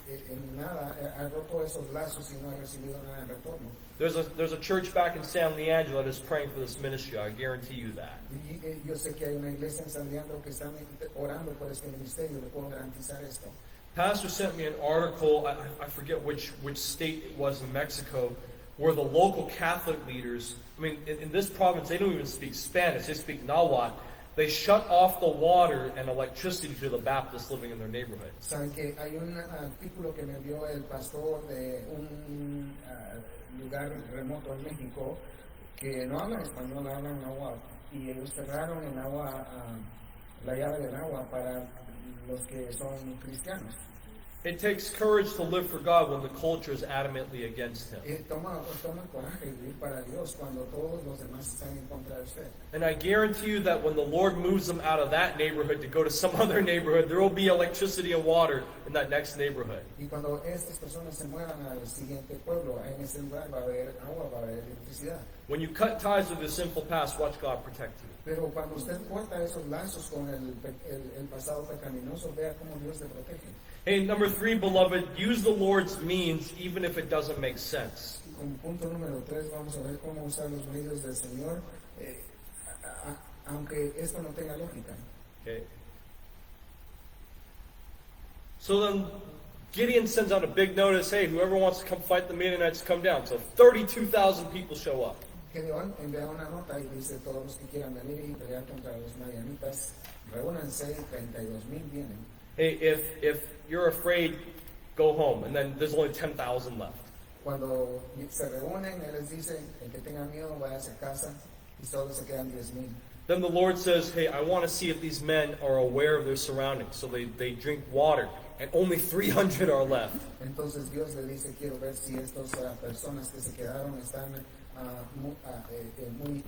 en nada, ha roto esos lazos y no ha recibido nada en retorno. There's a church back in San Leandro that is praying for this ministry. I guarantee you that. Y yo sé que hay una iglesia en San Leandro que están orando por este ministerio, le puedo garantizar esto. Pastor sent me an article, I forget which state it was in Mexico, where the local Catholic leaders, I mean, in this province, they don't even speak Spanish, they speak Nahuatl. They shut off the water and electricity to the Baptists living in their neighborhood. Saben que hay un artículo que me envió el pastor de un lugar remoto en México que no hablan español, hablan náhuatl, y ellos cerraron el agua, la llave del agua para los que son cristianos. It takes courage to live for God when the culture is adamantly against Him. Toma coraje vivir para Dios cuando todos los demás están en contra de usted. And I guarantee you that when the Lord moves them out of that neighborhood to go to some other neighborhood, there will be electricity and water in that next neighborhood. Y cuando estas personas se muevan al siguiente pueblo, en ese lugar va a haber agua, va a haber electricidad. When you cut ties with your sinful past, watch God protect you. Pero cuando usted corta esos lazos con el pasado pecaminoso, vea cómo Dios te protege. Hey, number 3, beloved, use the Lord's means even if it doesn't make sense. Como punto número 3, vamos a ver cómo usar los medios del Señor, aunque esto no tenga lógica. Okay. So then Gideon sends out a big notice, hey, whoever wants to come fight the Midianites, come down. So 32,000 people show up. Gedeón envía una nota y dice, todos los que quieran venir y pelear contra los madianitas, reúnanse, 32,000 vienen. Hey, if you're afraid, go home. And then there's only 10,000 left. Cuando se reúnen, él les dice, el que tenga miedo vaya a su casa, y solo se quedan 10,000. Then the Lord says, hey, I want to see if these men are aware of their surroundings. So they drink water, and only 300 are left. Entonces Dios le dice, quiero ver si estas personas que se quedaron están muy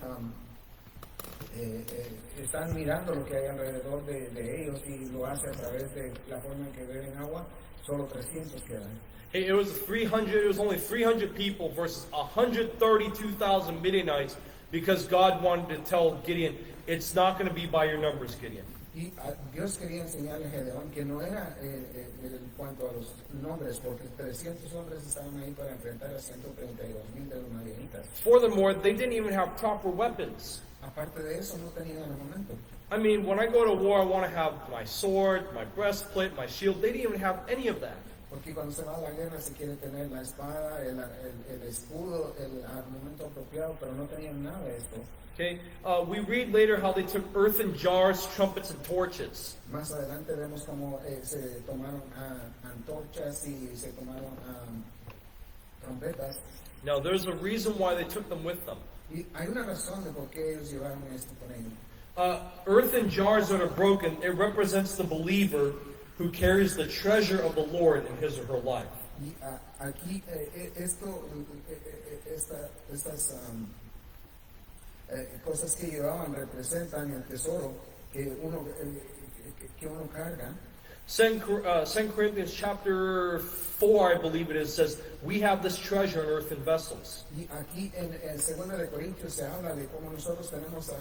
están mirando lo que hay alrededor de ellos y lo hace a través de la forma en que beben agua, solo 300 quedan. It was 300. It was only 300 people versus 132,000 Midianites, because God wanted to tell Gideon, "It's not going to be by your numbers, Gideon." Y Dios quería enseñarle a Gedeón que no era en cuanto a los nombres, porque 300 hombres estaban ahí para enfrentar a 132,000 de los madianitas. Furthermore, they didn't even have proper weapons. Aparte de eso, no tenían armamento. I mean, when I go to war, I want to have my sword, my breastplate, my shield. They didn't even have any of that. Porque cuando se va a la guerra se quiere tener la espada, el escudo, el armamento apropiado, pero no tenían nada de esto. Okay, we read later how they took earthen jars, trumpets, and torches. Más adelante vemos cómo se tomaron antorchas y se tomaron trompetas. Now, there's a reason why they took them with them. Y hay una razón de por qué ellos llevaron esto con ellos. Earthen jars that are broken, it represents the believer who carries the treasure of the Lord in his or her life. Y aquí estas cosas que llevaban representan el tesoro que uno carga. 2 Corinthians chapter 4, I believe it is, says, we have this treasure in earthen vessels. Y aquí en 2 de Corintios se habla de cómo nosotros tenemos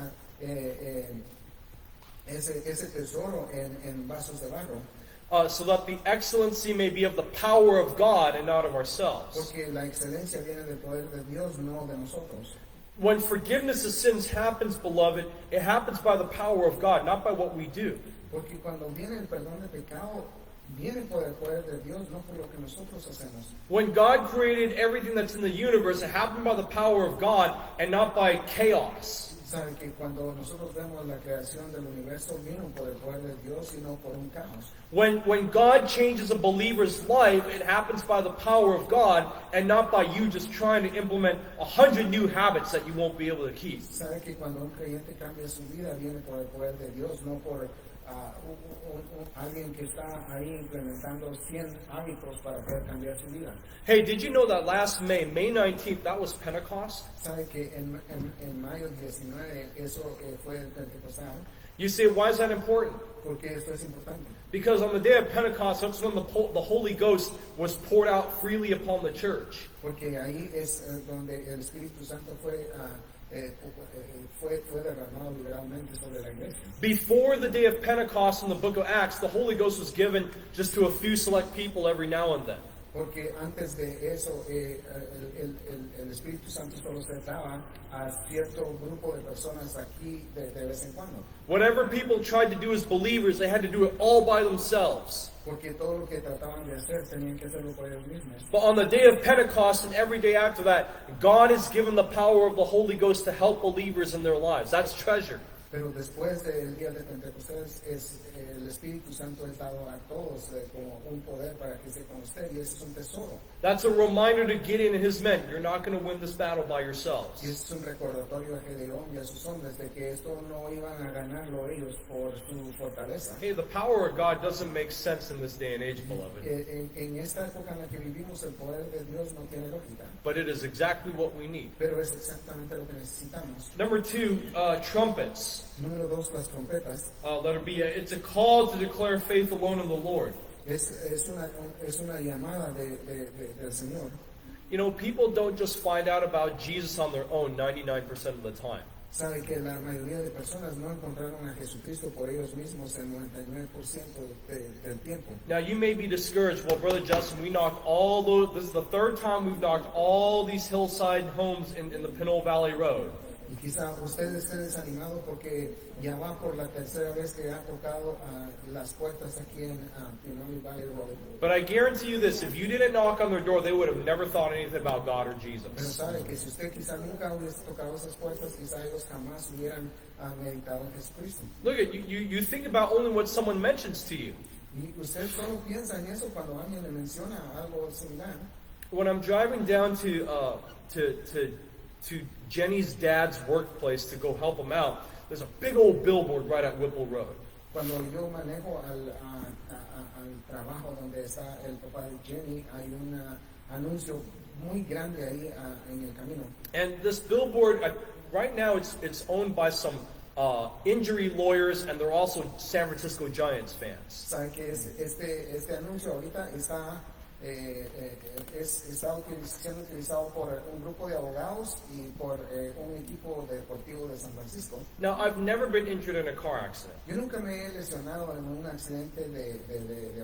ese tesoro en vasos de barro. So that the excellency may be of the power of God and not of ourselves. Porque la excelencia viene del poder de Dios, no de nosotros. When forgiveness of sins happens, beloved, it happens by the power of God, not by what we do. Porque cuando viene el perdón de pecado, viene por el poder de Dios, no por lo que nosotros hacemos. When God created everything that's in the universe, it happened by the power of God and not by chaos. Sabe que cuando nosotros vemos la creación del universo, vino por el poder de Dios y no por un caos. When God changes a believer's life, it happens by the power of God and not by you just trying to implement 100 new habits that you won't be able to keep. Sabe que cuando un creyente cambia su vida, viene por el poder de Dios, no por alguien que está ahí implementando 100 hábitos para poder cambiar su vida. Hey, did you know that last May 19th, that was Pentecost? Sabe que en mayo 19 eso fue el Pentecostal. You say, why is that important? Porque esto es importante. Because on the day of Pentecost, that's when the Holy Ghost was poured out freely upon the church. Porque ahí es donde el Espíritu Santo fue derramado liberalmente sobre la iglesia. Before the day of Pentecost in the book of Acts, the Holy Ghost was given just to a few select people every now and then. Porque antes de eso, el Espíritu Santo solo se daba a cierto grupo de personas aquí de vez en cuando. Whatever people tried to do as believers, they had to do it all by themselves. Porque todo lo que trataban de hacer tenían que hacerlo por ellos mismos. But on the day of Pentecost and every day after that, God has given the power of the Holy Ghost to help believers in their lives. That's treasure. Pero después del día de Pentecostés, el Espíritu Santo es dado a todos como un poder para que esté con usted, y eso es un tesoro. That's a reminder to Gideon and his men. You're not going to win this battle by yourselves. Y es un recordatorio a Gedeón y a sus hombres de que esto no iban a ganarlo ellos por su fortaleza. Hey, the power of God doesn't make sense in this day and age, beloved. En esta época en la que vivimos, el poder de Dios no tiene lógica. But it is exactly what we need. Pero es exactamente lo que necesitamos. Number 2, trumpets. Número 2, las trompetas. Let it be. It's a call to declare faith alone in the Lord. Es una llamada del Señor. You know, people don't just find out about Jesus on their own 99% of the time. Sabe que la mayoría de personas no encontraron a Jesucristo por ellos mismos el 99% del tiempo. Now, you may be discouraged. Well, Brother Justin, we knocked all those. This is the third time we've knocked all these hillside homes in the Pinole Valley Road. Y quizá usted esté desanimado porque ya va por la tercera vez que ha tocado las puertas aquí en Pinole Valley Road. But I guarantee you this, if you didn't knock on their door, they would have never thought anything about God or Pero Jesus. sabe que si usted quizá nunca hubiese tocado esas puertas, quizá ellos jamás hubieran meditado en Jesucristo. Look at you think about only what someone mentions to you. Y usted solo piensa en eso cuando alguien le menciona algo similar. When I'm driving down to Jenny's dad's workplace to go help him out, there's a big old billboard right at Whipple Road. Cuando yo manejo al trabajo donde está el papá de Jenny, hay un anuncio muy grande ahí en el camino. And this billboard, right now, it's owned by some injury lawyers, and they're also San Francisco Giants fans. Sabe que este anuncio ahorita está siendo utilizado por un grupo de abogados y por un equipo deportivo de San Francisco. Now, I've never been injured in a car accident. Yo nunca me he lesionado en un accidente de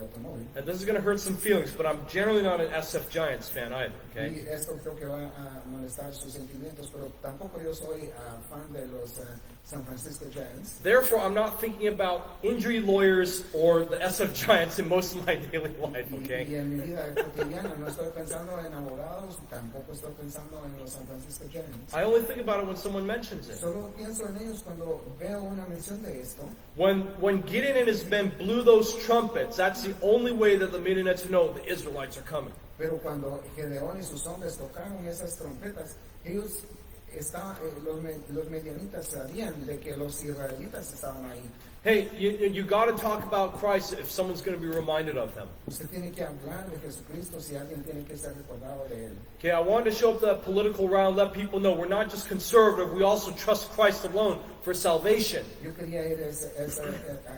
automóvil. And this is going to hurt some feelings, but I'm generally not an SF Giants fan either, okay? Y esto creo que va a molestar sus sentimientos, pero tampoco yo soy fan de los San Francisco Giants. Therefore, I'm not thinking about injury lawyers or the SF Giants in most of my daily life, Y okay? en mi vida cotidiana no estoy pensando en abogados, tampoco estoy pensando en los San Francisco Giants. I only think about it when someone mentions it. Solo pienso en ellos cuando veo una mención de esto. When Gideon and his men blew those trumpets, that's the only way that the Midianites know the Israelites are coming. Pero cuando Gedeón y sus hombres tocaron esas trompetas, ellos los medianitas sabían de que los israelitas estaban ahí. Hey, you got to talk about Christ if someone's going to be reminded of him. Usted tiene que hablar de Jesucristo si alguien tiene que ser recordado de él. Okay, I wanted to show up to that political round, let people know we're not just conservative, we also trust Christ alone for salvation. Yo quería ir a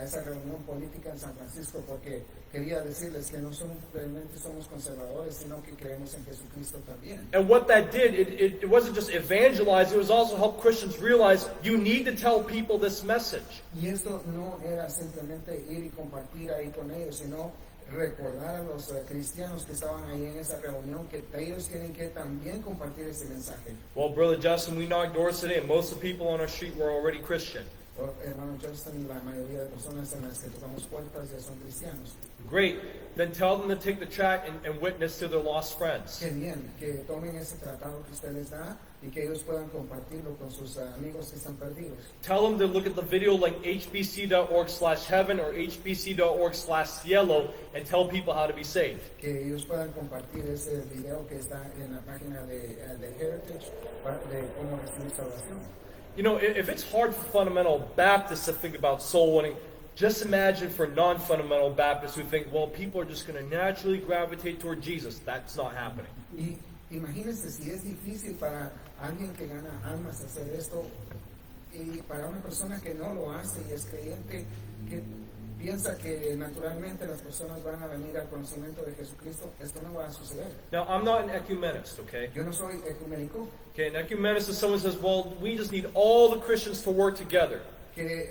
esa reunión política en San Francisco porque quería decirles que no realmente somos conservadores, sino que creemos en Jesucristo también. And what that did, it wasn't just evangelize, it was also help Christians realize you need to tell people this message. Y esto no era simplemente ir y compartir ahí con ellos, sino recordar a los cristianos que estaban ahí en esa reunión que ellos tienen que también compartir ese mensaje. Well, Brother Justin, we knocked doors today, and most of the people on our street were already Christian. Hermano Justin, la mayoría de personas en las que tocamos puertas ya son cristianos. Great. Then tell them to take the tract and witness to their lost friends. Qué bien, que tomen ese tratado que usted les da y que ellos puedan compartirlo con sus amigos que están perdidos. Tell them to look at the video link hbc.org/heaven or hbc.org/cielo and tell people how to be saved. Que ellos puedan compartir ese video que está en la página de Heritage de cómo recibir salvación. You know, if it's hard for fundamental Baptists to think about soul winning, just imagine for non-fundamental Baptists who think, well, people are just going to naturally gravitate toward Jesus. That's not happening. Y imagínense si es difícil para alguien que gana almas hacer esto y para una persona que no lo hace y es creyente, que piensa que naturalmente las personas van a venir al conocimiento de Jesucristo, esto no va a suceder. Now, I'm not an ecumenist, okay? Yo no soy ecuménico, Okay, an ecumenist is someone who says, well, we just need all the Christians to work together. que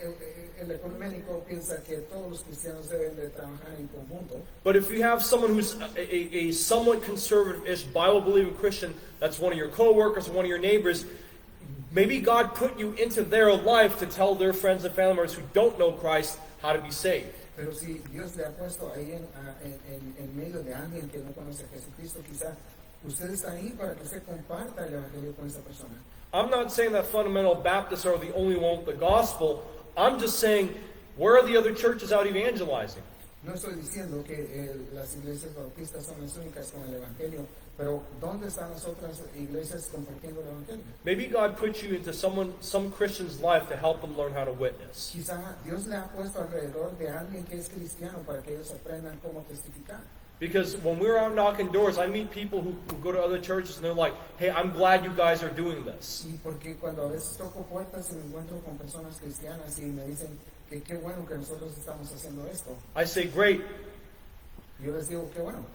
el ecuménico piensa que todos los cristianos deben de trabajar en conjunto. But if you have someone who's a somewhat conservative-ish, Bible-believing Christian, that's one of your coworkers, one of your neighbors, maybe God put you into their life to tell their friends and family members who don't know Christ how to be saved. Pero si Dios le ha puesto ahí en medio de alguien que no conoce a Jesucristo, quizá usted está ahí para que usted comparta el evangelio con esa persona. I'm not saying that fundamental Baptists are the only one with the gospel. I'm just saying, where are the other churches out evangelizing? No estoy diciendo que las iglesias bautistas son las únicas con el evangelio, pero ¿dónde están las otras iglesias compartiendo el evangelio? Maybe God put you into some Christian's life to help them learn how to witness. Quizá Dios le ha puesto alrededor de alguien que es cristiano para que ellos aprendan cómo testificar. Because when we're out knocking doors, I meet people who go to other churches and they're like, hey, I'm glad you guys are doing this. Y porque cuando a veces toco puertas y me encuentro con personas cristianas y me dicen que qué bueno que nosotros estamos haciendo esto, I say, great. yo les digo qué bueno.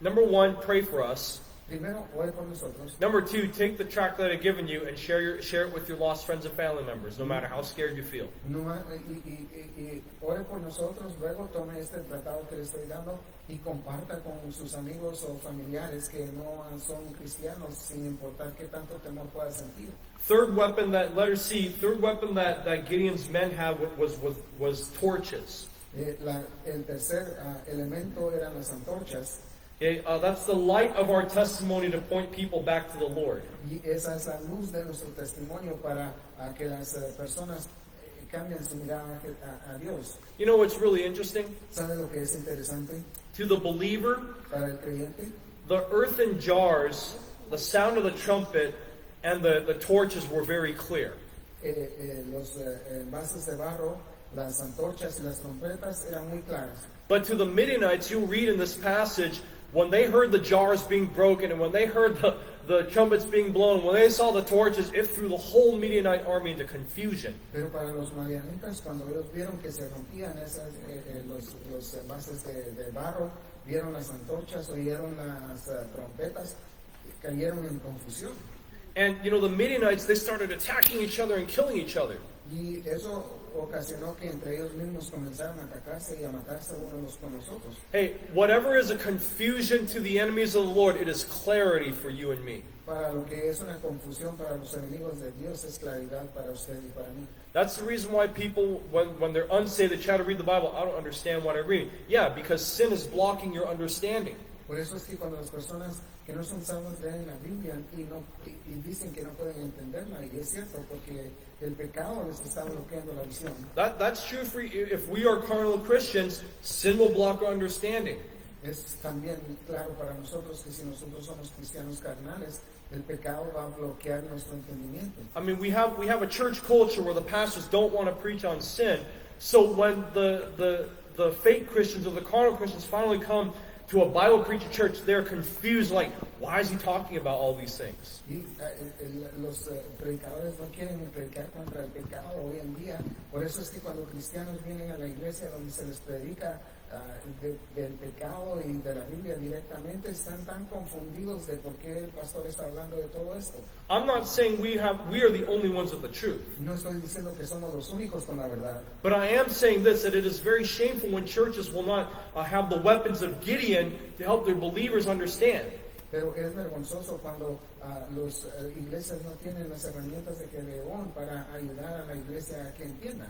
Number one, pray for us. Primero, ore por nosotros. Number two, take the tract that I've given you and share it with your lost friends and family members, no matter how scared you feel. Y ore por nosotros, luego tome este tratado que le estoy dando y comparta con sus amigos o familiares que no son cristianos, sin importar qué tanto temor pueda sentir. Third weapon that Gideon's men had was torches. El tercer elemento eran las antorchas. Okay, that's the light of our testimony to point people back to the Lord. Y esa es la luz de nuestro testimonio para que las personas cambien su mirada a Dios. You know what's really interesting? ¿Sabe lo que es interesante To the believer, para el creyente? the earthen jars, the sound of the trumpet, and the torches were very clear. Los vasos de barro, las antorchas y las trompetas eran muy claras. But to the Midianites, you'll read in this passage, when they heard the jars being broken and when they heard the trumpets being blown, when they saw the torches, it threw the whole Midianite army into confusion. Pero para los madianitas, cuando ellos vieron que se rompían los bases de barro, vieron las antorchas, oyeron las trompetas, cayeron en confusión. And you know, the Midianites, they started attacking each other and killing each other. Y eso ocasionó que entre ellos mismos comenzaran a atacarse y a matarse unos con los otros. Hey, whatever is a confusion to the enemies of the Lord, it is clarity for you and me. Para lo que es una confusión para los enemigos de Dios es claridad para usted y para mí. That's the reason why people, when they're unsaved, they try to read the Bible. I don't understand what I'm reading. Yeah, because sin is blocking your understanding. Por eso es que cuando las personas que no son salvos leen la Biblia y dicen que no pueden entenderla, y es cierto, porque el pecado les está bloqueando la visión. That's true for you. If we are carnal Christians, sin will block our understanding. Es también claro para nosotros que si nosotros somos cristianos carnales, el pecado va a bloquear nuestro entendimiento. I mean, we have a church culture where the pastors don't want to preach on sin. So when the fake Christians or the carnal Christians finally come to a Bible preaching church, they're confused, like, why is he talking about all these things? Y los predicadores no quieren predicar contra el pecado hoy en día. Por eso es que cuando cristianos vienen a la iglesia donde se les predica del pecado y de la Biblia directamente, están tan confundidos de por qué el pastor está hablando de todo esto. I'm not saying we are the only ones with the truth. No estoy diciendo que somos los únicos con la verdad. But I am saying this, that it is very shameful when churches will not have the weapons of Gideon to help their believers understand. Pero es vergonzoso cuando las iglesias no tienen las herramientas de Gedeón para ayudar a la iglesia a que entienda.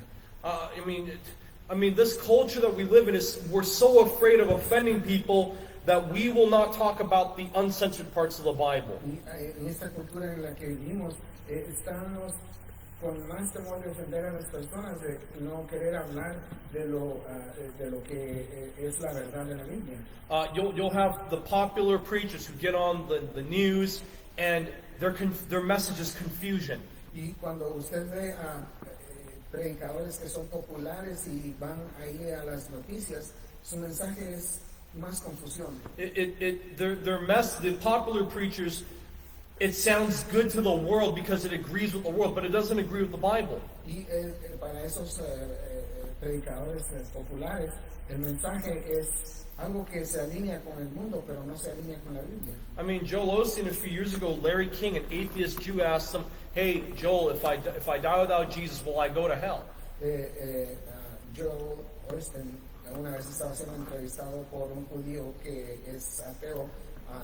I mean, this culture that we live in we're so afraid of offending people that we will not talk about the uncensored parts of the Bible. Y en esta cultura en la que vivimos, estamos con más temor de ofender a las personas, de no querer hablar de lo que es la verdad de la Biblia. You'll have the popular preachers who get on the news and their message is confusion. Y cuando usted ve a predicadores que son populares y van ahí a las noticias, su mensaje es más confusión. The popular preachers, it sounds good to the world because it agrees with the world, but it doesn't agree with the Bible. Y para esos predicadores populares, el mensaje es algo que se alinea con el mundo, pero no se alinea con la Biblia. I mean, Joel Osteen, a few years ago, Larry King, an atheist Jew, asked him, "Hey, Joel, if I die without Jesus, will I go to hell?" Joel Osteen una vez estaba siendo entrevistado por un judío que es ateo,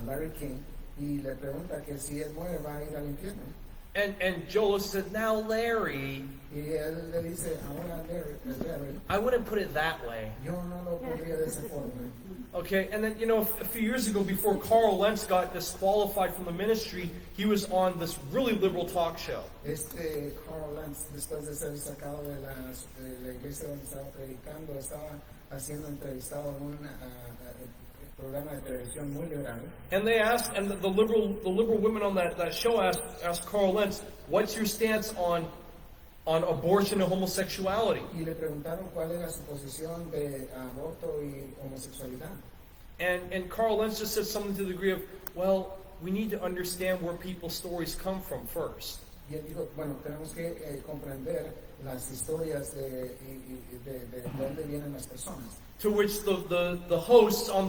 Larry King, y le pregunta que si él muere va a ir al infierno. And Joel said, "Now, Larry, Y él le dice, ahora Larry, I wouldn't put it that way." yo no lo pondría de esa forma. Okay, and then, a few years ago, before Carl Lentz got disqualified from the ministry, he was on this really liberal talk show. Carl Lentz, después de ser sacado de la iglesia donde estaba predicando, estaba siendo entrevistado en un programa de televisión muy liberal. And they asked, and the liberal women on that show asked Carl Lentz, "What's your stance on abortion and homosexuality?" Y le preguntaron cuál era su posición de aborto y homosexualidad. And Carl Lentz just said something to the degree of, "Well, we need to understand where people's stories come from first." Y él dijo, bueno, tenemos que comprender las historias de dónde vienen las personas. To which the hosts on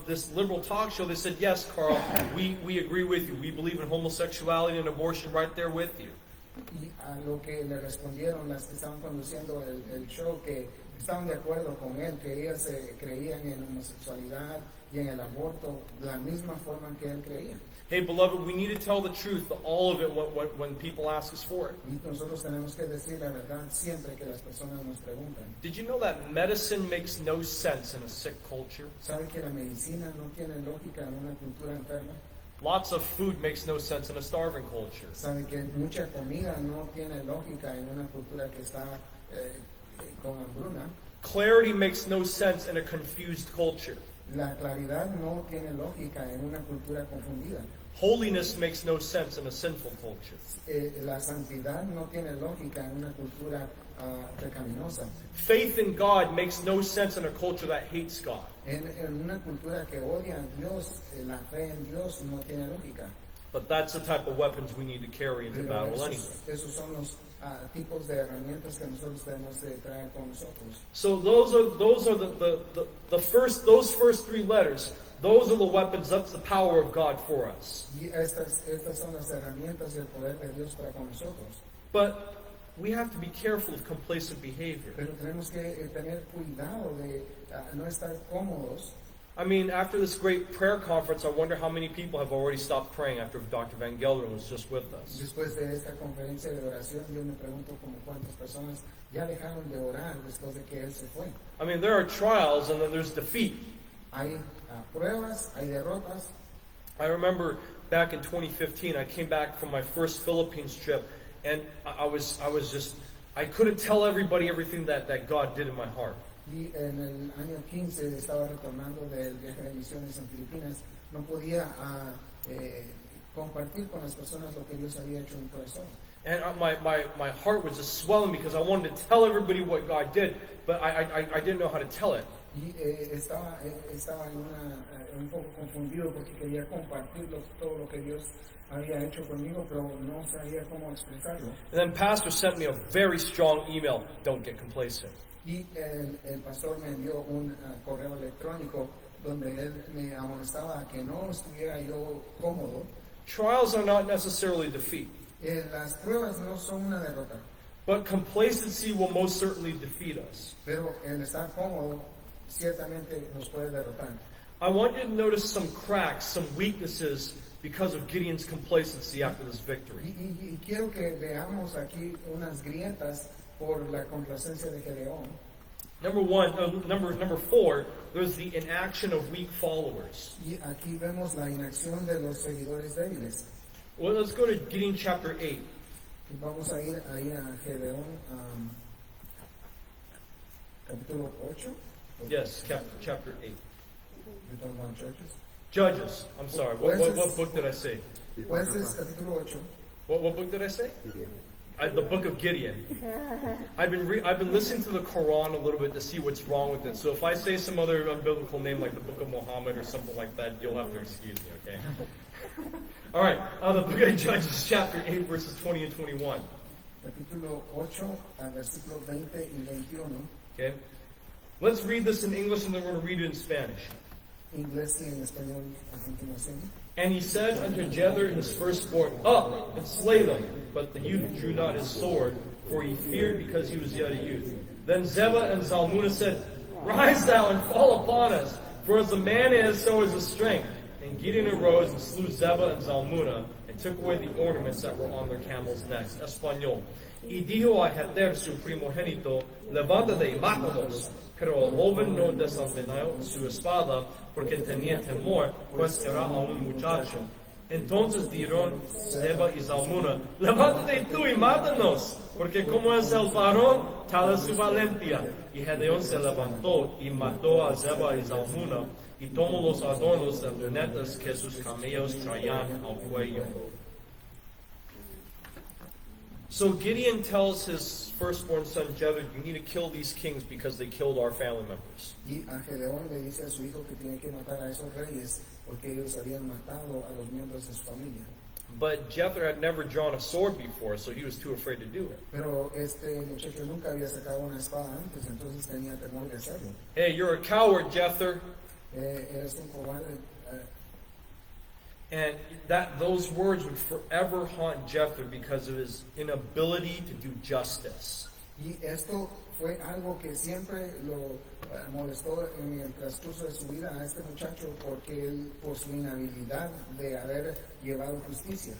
this liberal talk show, they said, "Yes, Carl, we agree with you. We believe in homosexuality and abortion right there with you." Y a lo que le respondieron las que estaban conduciendo el show, que estaban de acuerdo con él, que ellas creían en homosexualidad y en el aborto de la misma forma que él creía. Hey, beloved, we need to tell the truth, all of it, when people ask us for it. Y nosotros tenemos que decir la verdad siempre que las personas nos preguntan. Did you know that medicine makes no sense in a sick culture? ¿Sabe que la medicina no tiene lógica en una cultura enferma? Lots of food makes no sense in a starving culture. ¿Sabe que mucha comida no tiene lógica en una cultura que está con hambruna? Clarity makes no sense in a confused culture. La claridad no tiene lógica en una cultura confundida. Holiness makes no sense in a sinful culture. La santidad no tiene lógica en una cultura pecaminosa. Faith in God makes no sense in a culture that hates God. En una cultura que odia a Dios, la fe en Dios no tiene lógica. But that's the type of weapons we need to carry into Pero battle anyway. esos son los tipos de herramientas que nosotros debemos de traer con nosotros. So those are those first three letters. Those are the weapons. That's the power of God for us. Y estas son las herramientas y el poder de Dios para con nosotros. But we have to be careful of complacent behavior. Pero tenemos que tener cuidado de no estar cómodos. I mean, after this great prayer conference, I wonder how many people have already stopped praying after Dr. Van Gelderen was just with us. Después de esta conferencia de oración, yo me pregunto como cuántas personas ya dejaron de orar después de que él se fue. I mean, there are trials and then there's defeat. Hay pruebas, hay derrotas. I remember back in 2015, I came back from my first Philippines trip, and I couldn't tell everybody everything that God did in my heart. Y en el año 15 estaba retornando del viaje de misiones en Filipinas. No podía compartir con las personas lo que Dios había hecho en mi corazón. And my heart was just swelling because I wanted to tell everybody what God did, but I didn't know how to tell it. Y estaba un poco confundido porque quería compartir todo lo que Dios había hecho conmigo, pero no sabía cómo expresarlo. And then Pastor sent me a very strong email, don't get complacent. Y el pastor me envió un correo electrónico donde él me amonestaba a que no estuviera yo cómodo. Trials are not necessarily defeat, Las pruebas no son una derrota, but complacency will most certainly defeat us. pero el estar cómodo ciertamente nos puede derrotar. I want you to notice some cracks, some weaknesses because of Gideon's complacency after this victory. Y quiero que veamos aquí unas grietas por la complacencia de Gedeón. Number 4, there's the inaction of weak followers. Y aquí vemos la inacción de los seguidores débiles. Well, let's go to Gideon chapter 8. Y vamos a ir ahí a Gedeón, capítulo 8. Yes, chapter 8. You're talking about Judges? Judges. I'm sorry. What book did I say? Jueces, capítulo 8. What book did I say? The book of Gideon. I've been listening to the Quran a little bit to see what's wrong with it. So if I say some other unbiblical name like the book of Muhammad or something like that, you'll have to excuse me, okay? All right. The book of Judges, chapter 8, verses 20 and 21. Capítulo 8, versículos 20 y 21. Okay. Let's read this in English and then we're going to read it in Spanish. Inglés y en español a continuación. And he said unto Jether his firstborn, Up and slay them. But the youth drew not his sword, for he feared because he was yet a youth. Then Zebah and Zalmunna said, Rise thou and fall upon us, for as the man is, so is his strength. And Gideon arose and slew Zebah and Zalmunna, and took away the ornaments that were on their camels' necks. Español. Y dijo a Jether su primogénito, Levántate y mátalos. Pero el joven no desenvainó su espada, porque tenía temor, pues era un muchacho. Entonces dijeron Zebah y Zalmunna, levántate tú y mátanos, porque como es el varón, tal es su valentía. Y Gedeón se levantó y mató a Zebah y Zalmunna, y tomó los adornos de lunetas que sus camellos traían al cuello. So Gideon tells his firstborn son Jether, you need to kill these kings because they killed our family members. Y a Gedeón le dice a su hijo que tiene que matar a esos reyes porque ellos habían matado a los miembros de su familia. But Jether had never drawn a sword before, so he was too afraid to do it. Pero este muchacho nunca había sacado una espada antes, entonces tenía temor de hacerlo. Hey, you're a coward, Jether. Eres un cobarde. And those words would forever haunt Jether because of his inability to do justice. Y esto fue algo que siempre lo molestó en el transcurso de su vida a este muchacho porque él, por su inhabilidad de haber llevado justicia.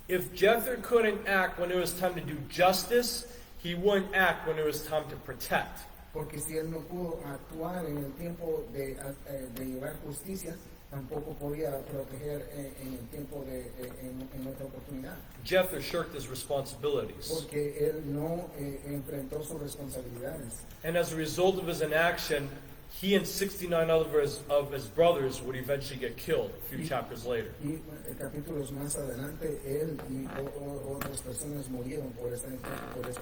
If Jether couldn't act when it was time to do justice, he wouldn't act when it was time to protect. Porque si él no pudo actuar en el tiempo de llevar justicia, tampoco podía proteger en el tiempo en otra oportunidad. Jether shirked his responsibilities. Porque él no enfrentó sus responsabilidades. And as a result of his inaction, he and 69 others of his brothers would eventually get killed a few chapters later. Y capítulos más adelante, él y otras personas murieron por esta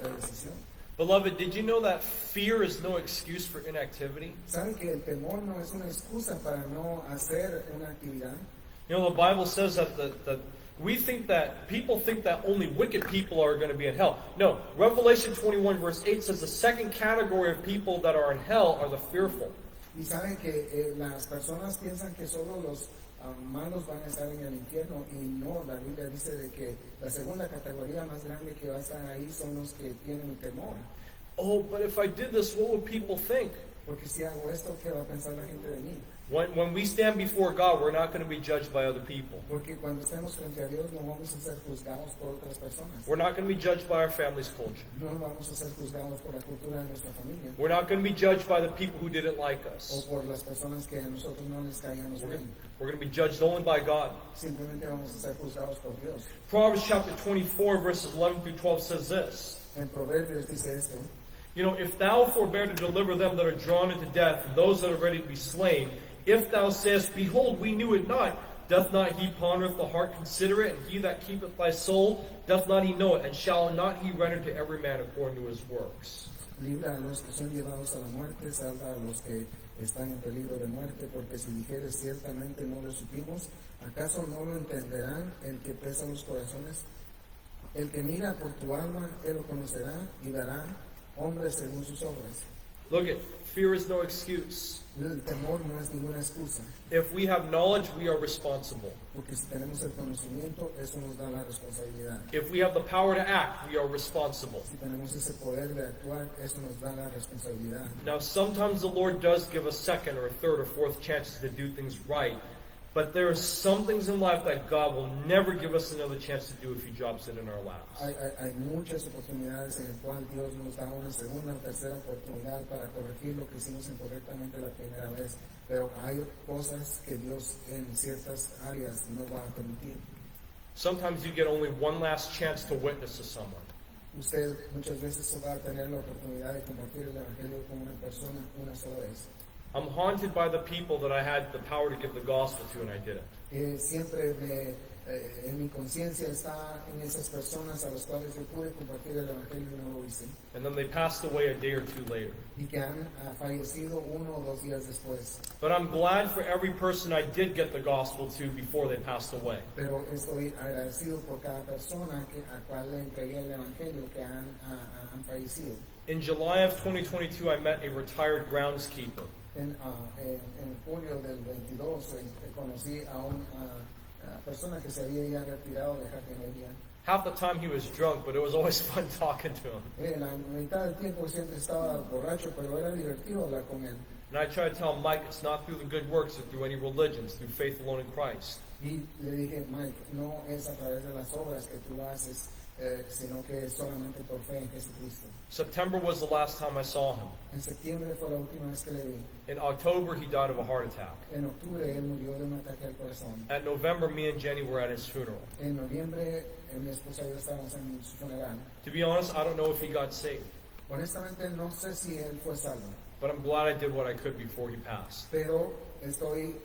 decisión. Beloved, did you know that fear is no excuse for inactivity? ¿Saben que el temor no es una excusa para no hacer una actividad? You know, the Bible says that we think that people think that only wicked people are going to be in hell. No, Revelation 21 verse 8 says the second category of people that are in hell are the fearful. Y saben que las personas piensan que solo los malos van a estar en el infierno y no, la Biblia dice de que la segunda categoría más grande que va a estar ahí son los que tienen temor. Oh, but if I did this, what would people think? Porque si hago esto, ¿qué va a pensar la gente de mí? When we stand before God, we're not going to be judged by other people. Porque cuando estemos frente a Dios no vamos a ser juzgados por otras personas. We're not going to be judged by our family's culture. No vamos a ser juzgados por la cultura de nuestra familia We're not going to be judged by the people who didn't like o us. por las personas que a nosotros no les caíamos bien. We're going to be judged only by God. Simplemente vamos a ser juzgados por Dios. Proverbs chapter 24 verses 11 through 12 says this. En Proverbios dice esto. You know, if thou forbear to deliver them that are drawn into death, and those that are ready to be slain, if thou sayest, behold, we knew it not, doth not he pondereth the heart consider it, and he that keepeth thy soul, doth not he know it, and shall not he render to every man according to his works? Libra a los que son llevados a la muerte, salva a los que están en peligro de muerte, porque si dijeres ciertamente no lo supimos, ¿acaso no lo entenderán el que pesa los corazones? El que mira por tu alma, él lo conocerá y dará hombres según sus obras. Look at, fear is no excuse. El temor no es ninguna excusa, If we have knowledge, we are responsible. porque si tenemos el conocimiento, eso nos da la responsabilidad. If we have the power to act, we are responsible. Si tenemos ese poder de actuar, eso nos da la responsabilidad. Now, sometimes the Lord does give us second or third or fourth chances to do things right, but there are some things in life that God will never give us another chance to do if He drops it in our laps. Hay muchas oportunidades en las cuales Dios nos da una segunda o tercera oportunidad para corregir lo que hicimos incorrectamente la primera vez, pero hay cosas que Dios en ciertas áreas no va a permitir. Sometimes you get only one last chance to witness to someone. Usted muchas veces va a tener la oportunidad de compartir el Evangelio con una persona una sola vez. I'm haunted by the people that I had the power to give the gospel to and I didn't. Siempre en mi conciencia está en esas personas a las cuales yo pude compartir el Evangelio y no lo hice, And then they passed away a day or two later. y que han fallecido 1 o 2 días después. But I'm glad for every person I did get the gospel to before they passed away. Pero estoy agradecido por cada persona a cual le entregué el Evangelio que han fallecido. In July of 2022, I met a retired groundskeeper. En julio del 22 conocí a una persona que se había ya retirado de jardinería. Half the time he was drunk, but it was always fun talking to him. La mitad del tiempo siempre estaba borracho, pero era divertido hablar con él. And I tried to tell him, Mike, it's not through the good works or through any religions, through faith alone in Christ. Y le dije, Mike, no es a través de las obras que tú haces, sino que es solamente por fe en Jesucristo. September was the last time I saw him. En septiembre fue la última vez que le vi. In October, he died of a heart attack. En octubre él murió de un ataque al corazón. At November, me and Jenny were at his funeral. En noviembre mi esposa y yo estábamos en su funeral. To be honest, I don't know if he got saved, Honestamente no sé si él fue salvo, but I'm glad I did what I could before he passed. pero estoy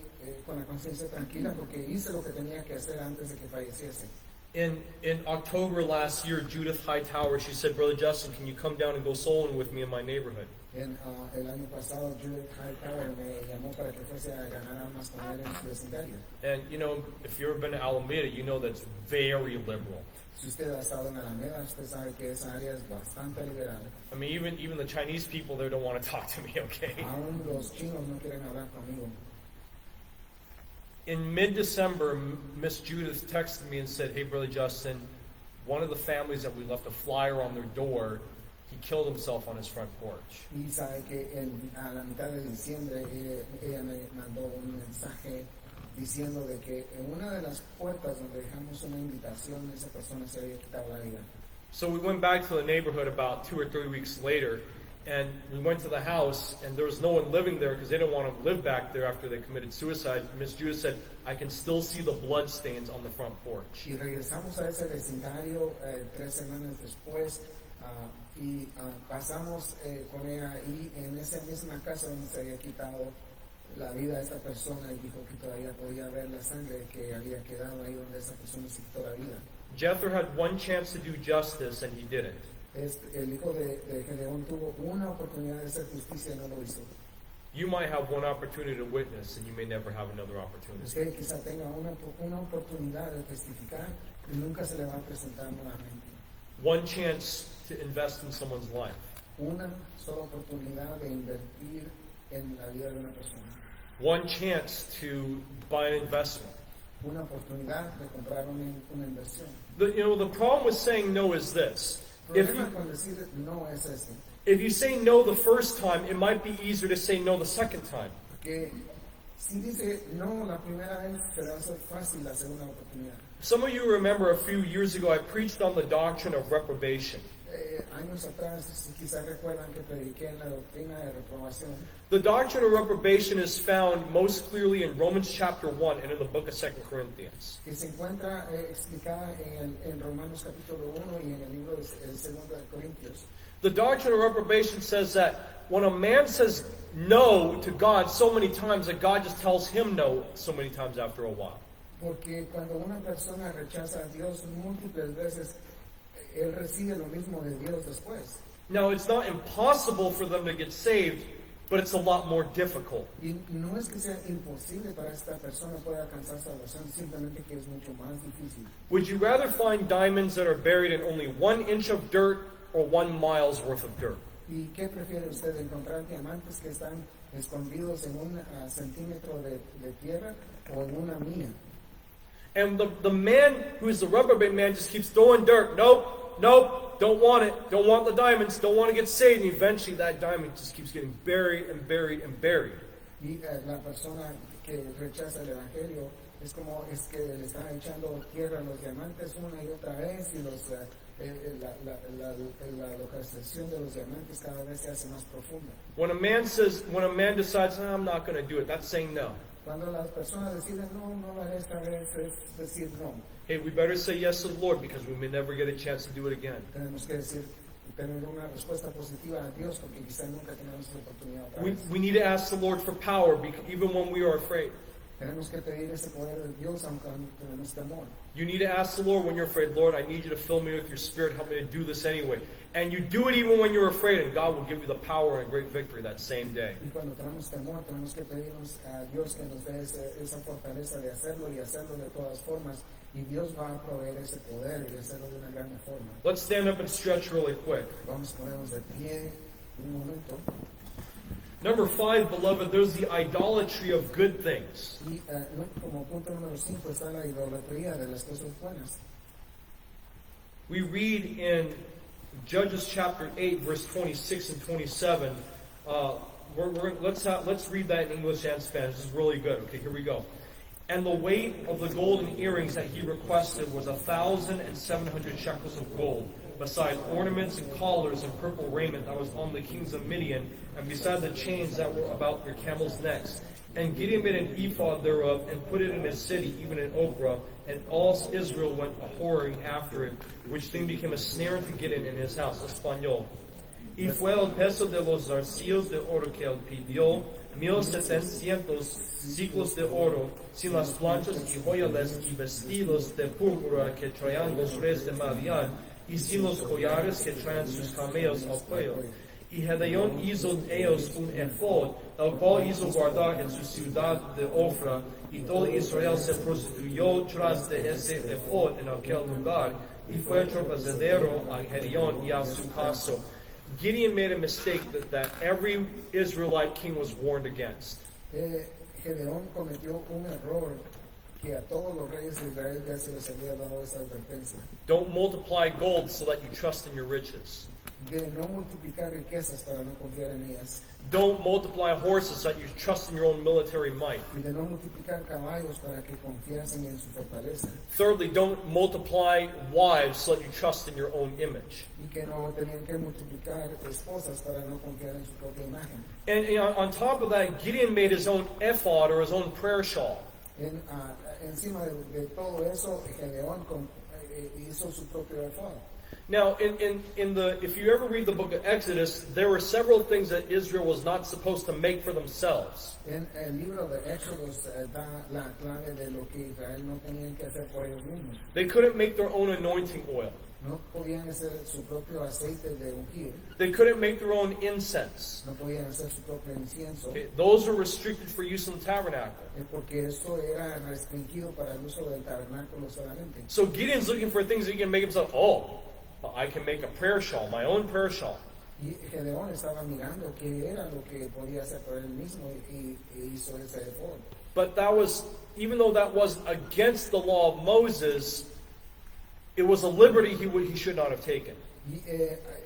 con la conciencia tranquila porque hice lo que tenía que hacer antes de que falleciese. In October last year, Judith Hightower, she said, Brother Justin, can you come down and go souling with me in my neighborhood? El año pasado Judith Hightower me llamó para que fuese a ganar almas con él en su vecindario. And, you know, if you've ever been to Alameda, you know that's very liberal. Si usted ha estado en Alameda, usted sabe que esa área es bastante liberal. I mean, even the Chinese people there don't want to talk to me, okay? Aún los chinos no quieren hablar conmigo. In mid-December, Miss Judith texted me and said, hey, Brother Justin, one of the families that we left a flyer on their door, he killed himself on his front porch. Y sabe que a la mitad de diciembre ella me mandó un mensaje diciendo de que en una de las puertas donde dejamos una invitación, esa persona se había quitado la vida. So we went back to the neighborhood about 2 or 3 weeks later, and we went to the house, and there was no one living there because they didn't want to live back there after they committed suicide. Miss Judith said, I can still see the blood stains on the front porch. Y regresamos a ese vecindario 3 semanas después y pasamos con ella ahí en esa misma casa donde se había quitado la vida a esta persona y dijo que todavía podía ver la sangre que había quedado ahí donde esa persona se quitó la vida. Jethro had one chance to do justice, and he didn't. El hijo de Gedeón tuvo una oportunidad de hacer justicia y no lo hizo. You might have one opportunity to witness, and you may never have another opportunity. Usted quizá tenga una oportunidad de testificar y nunca se le va a presentar nuevamente. One chance to invest in someone's life. Una sola oportunidad de invertir en la vida de una persona. One chance to buy an investment. Una oportunidad de comprar una inversión. The problem with saying no is this. El If problema you, con decir no es este. if you say no the first time, it might be easier to say no the second time. Que si dice no la primera vez, se le va a hacer fácil la segunda oportunidad. Some of you remember a few years ago I preached on the doctrine of reprobation. Años atrás, quizás recuerdan que prediqué en la doctrina de reprobación. The doctrine of reprobation is found most clearly in Romans chapter 1 and in the book of 2 Corinthians. Que se encuentra explicada en Romanos capítulo 1 y en el libro de 2 de Corintios. The doctrine of reprobation says that when a man says no to God so many times that God just tells him no so many times after a while. Porque cuando una persona rechaza a Dios múltiples veces, él recibe lo mismo de Dios después. Now, it's not impossible for them to get saved, but it's a lot more difficult. Y no es que sea imposible para esta persona poder alcanzar salvación, simplemente que es mucho más difícil. Would you rather find diamonds that are buried in only 1 inch of dirt or 1 mile's worth of dirt? ¿Y qué prefiere usted, encontrar diamantes que están escondidos en un centímetro de tierra o en una milla? And the man who is the reprobate man just keeps throwing dirt. Nope, nope, don't want it. Don't want the diamonds. Don't want to get saved. And eventually that diamond just keeps getting buried and buried and buried. Y la persona que rechaza el evangelio es como es que le están echando tierra a los diamantes una y otra vez y la localización de los diamantes cada vez se hace más profunda. When a man decides, I'm not going to do it, that's saying no. Cuando las personas deciden no lo haré esta vez, es decir no. Hey, we better say yes to the Lord because we may never get a chance to do it again. Tenemos que tener una respuesta positiva a Dios porque quizá nunca tenemos esa oportunidad otra vez. We need to ask the Lord for power even when we are afraid. Tenemos que pedir ese poder de Dios aunque tenemos temor. You need to ask the Lord when you're afraid, Lord, I need you to fill me with your Spirit, help me to do this anyway. And you do it even when you're afraid, and God will give you the power and great victory that same day. Y cuando tenemos temor, tenemos que pedirnos a Dios que nos dé esa fortaleza de hacerlo y hacerlo de todas formas. Y Dios va a proveer ese poder y hacerlo de una gran forma. Let's stand up and stretch really quick. Vamos a ponernos de pie un momento. Number 5, beloved, there's the idolatry of good things. Y como punto número 5 está la idolatría de las cosas buenas. We read in Judges chapter 8, verse 26 and 27. Let's read that in English and Spanish. This is really good. Okay, here we go. And the weight of the golden earrings that he requested was 1,700 shekels of gold, besides ornaments and collars and purple raiment that was on the kings of Midian, and beside the chains that were about their camels' necks. And Gideon made an ephod thereof, and put it in his city, even in Ophrah, and all Israel went a-whoring after it, which thing became a snare unto Gideon in his house. Español. Y fue el peso de los zarcillos de oro que él pidió, 1,700 ciclos de oro, sin las planchas y joyales y vestidos de púrpura que traían los reyes de Madián, y sin los collares que traen sus camellos al cuello. Y Gedeón hizo de ellos un ephod, el cual hizo guardar en su ciudad de Ofra, y todo Israel se prostituyó tras de ese ephod en aquel lugar, y fue tropezadero a Gedeón y a su caso. Gideon made a mistake that every Israelite king was warned against. Gedeón cometió un error que a todos los reyes de Israel ya se les había dado esa advertencia. Don't multiply gold so that you trust in your riches. De no multiplicar riquezas para no confiar en ellas. Don't multiply horses so that you trust in your own military might. Y de no multiplicar caballos para que confiasen en su fortaleza. Thirdly, don't multiply wives so that you trust in your own image. Y que no tenían que multiplicar esposas para no confiar en su propia imagen. And on top of that, Gideon made his own ephod or his own prayer shawl. Encima de todo eso, Gedeón hizo su propio ephod. Now, if you ever read the book of Exodus, there were several things that Israel was not supposed to make for themselves. En el libro de Éxodos da la clave de lo que Israel no tenían que hacer por ellos mismos. They couldn't make their own anointing oil. no podían hacer su propio aceite de ungir, They couldn't make their own incense. no podían hacer su propio incienso, Okay, those were restricted for use in the tabernacle. porque esto era restringido para el uso del tabernáculo solamente. So Gideon's looking for things that he can make himself. Oh, I can make a prayer shawl, my own prayer shawl. Y Gedeón estaba mirando qué era lo que podía hacer por él mismo y hizo ese efod. But that was, even though that was against the law of Moses, it was a liberty he should not have taken. Y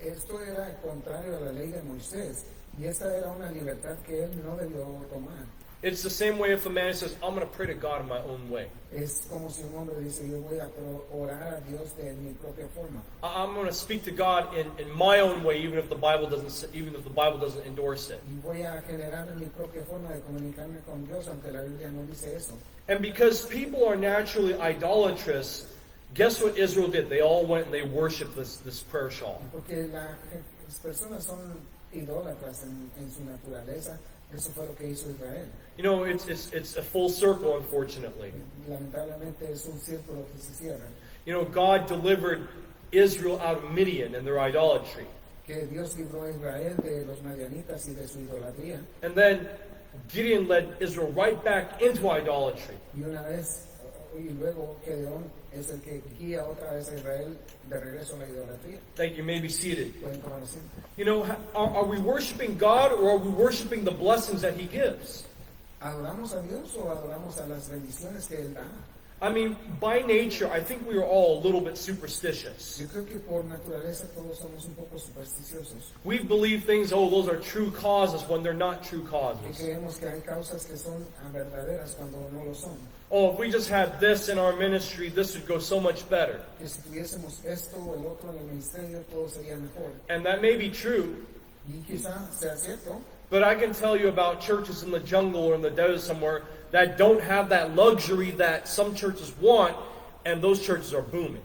esto era contrario a la ley de Moisés. Y esta era una libertad que él no debió tomar. It's the same way if a man says, I'm going to pray to God in my own way. Es como si un hombre dice, yo voy a orar a Dios de mi propia forma. I'm going to speak to God in my own way, even if the Bible doesn't endorse it. Y voy a generar mi propia forma de comunicarme con Dios, aunque la Biblia no dice eso. And because people are naturally idolatrous, guess what Israel did? They all went and they worshipped this prayer shawl. Porque las personas son idólatras en su naturaleza. Eso fue lo que hizo Israel. You know, it's a full circle, unfortunately. Lamentablemente es un círculo que se cierra. You know, God delivered Israel out of Midian and their idolatry. Que Dios libró a Israel de los madianitas y de su idolatría. And then Gideon led Israel right back into idolatry. Y una vez, y luego Gedeón es el que guía otra vez a Israel de regreso a la idolatría. Thank you. May be seated. Pueden tomar asiento. You know, are we worshiping God or are we worshiping the blessings that He gives? ¿Adoramos a Dios o adoramos a las bendiciones que Él da? I mean, by nature, I think we are all a little bit superstitious. Yo creo que por naturaleza todos somos un poco supersticiosos. We believe things, oh, those are true causes when they're not true Y causes. creemos que hay causas que son verdaderas cuando no lo son. Oh, if we just had this in our ministry, this would go so much better. Que si tuviésemos esto o el otro en el ministerio, todo sería mejor. And that may be true, Y quizá sea cierto, but I can tell you about churches in the jungle or in the desert somewhere that don't have that luxury that some churches want, and those churches are booming.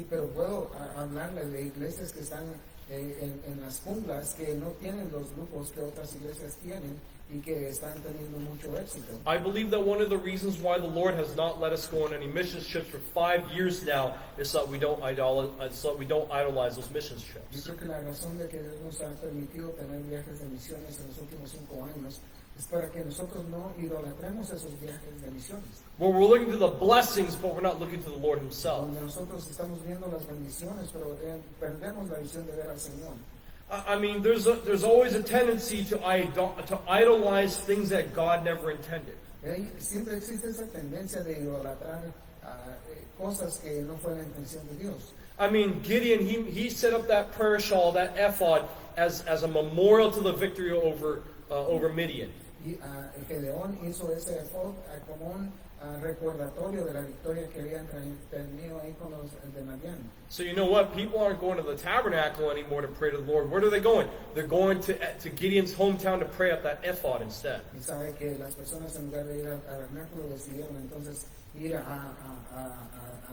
pero puedo hablarle de iglesias que están en las junglas, que no tienen los grupos que otras iglesias tienen y que están teniendo mucho éxito. I believe that one of the reasons why the Lord has not let us go on any mission trips for 5 years now is so that we don't idolize those mission Yo trips. creo que la razón de que Dios nos ha permitido tener viajes de misiones en los últimos 5 años es para que nosotros no idolatremos esos viajes de misiones. Where we're looking to the blessings, but we're not looking to the Lord Himself. Donde nosotros estamos viendo las bendiciones, pero perdemos la visión de ver al Señor. I mean, there's always a tendency to idolize things that God never intended. Siempre existe esa tendencia de idolatrar cosas que no fue la intención de Dios. I mean, Gideon, he set up that prayer shawl, that ephod, as a memorial to the victory over Midian. Y Gedeón hizo ese efod como un recordatorio de la victoria que habían tenido ahí con los de Madián. So you know what? People aren't going to the tabernacle anymore to pray to the Lord. Where are they going? They're going to Gideon's hometown to pray up that ephod instead. Y sabe que las personas en lugar de ir al tabernáculo decidieron entonces ir a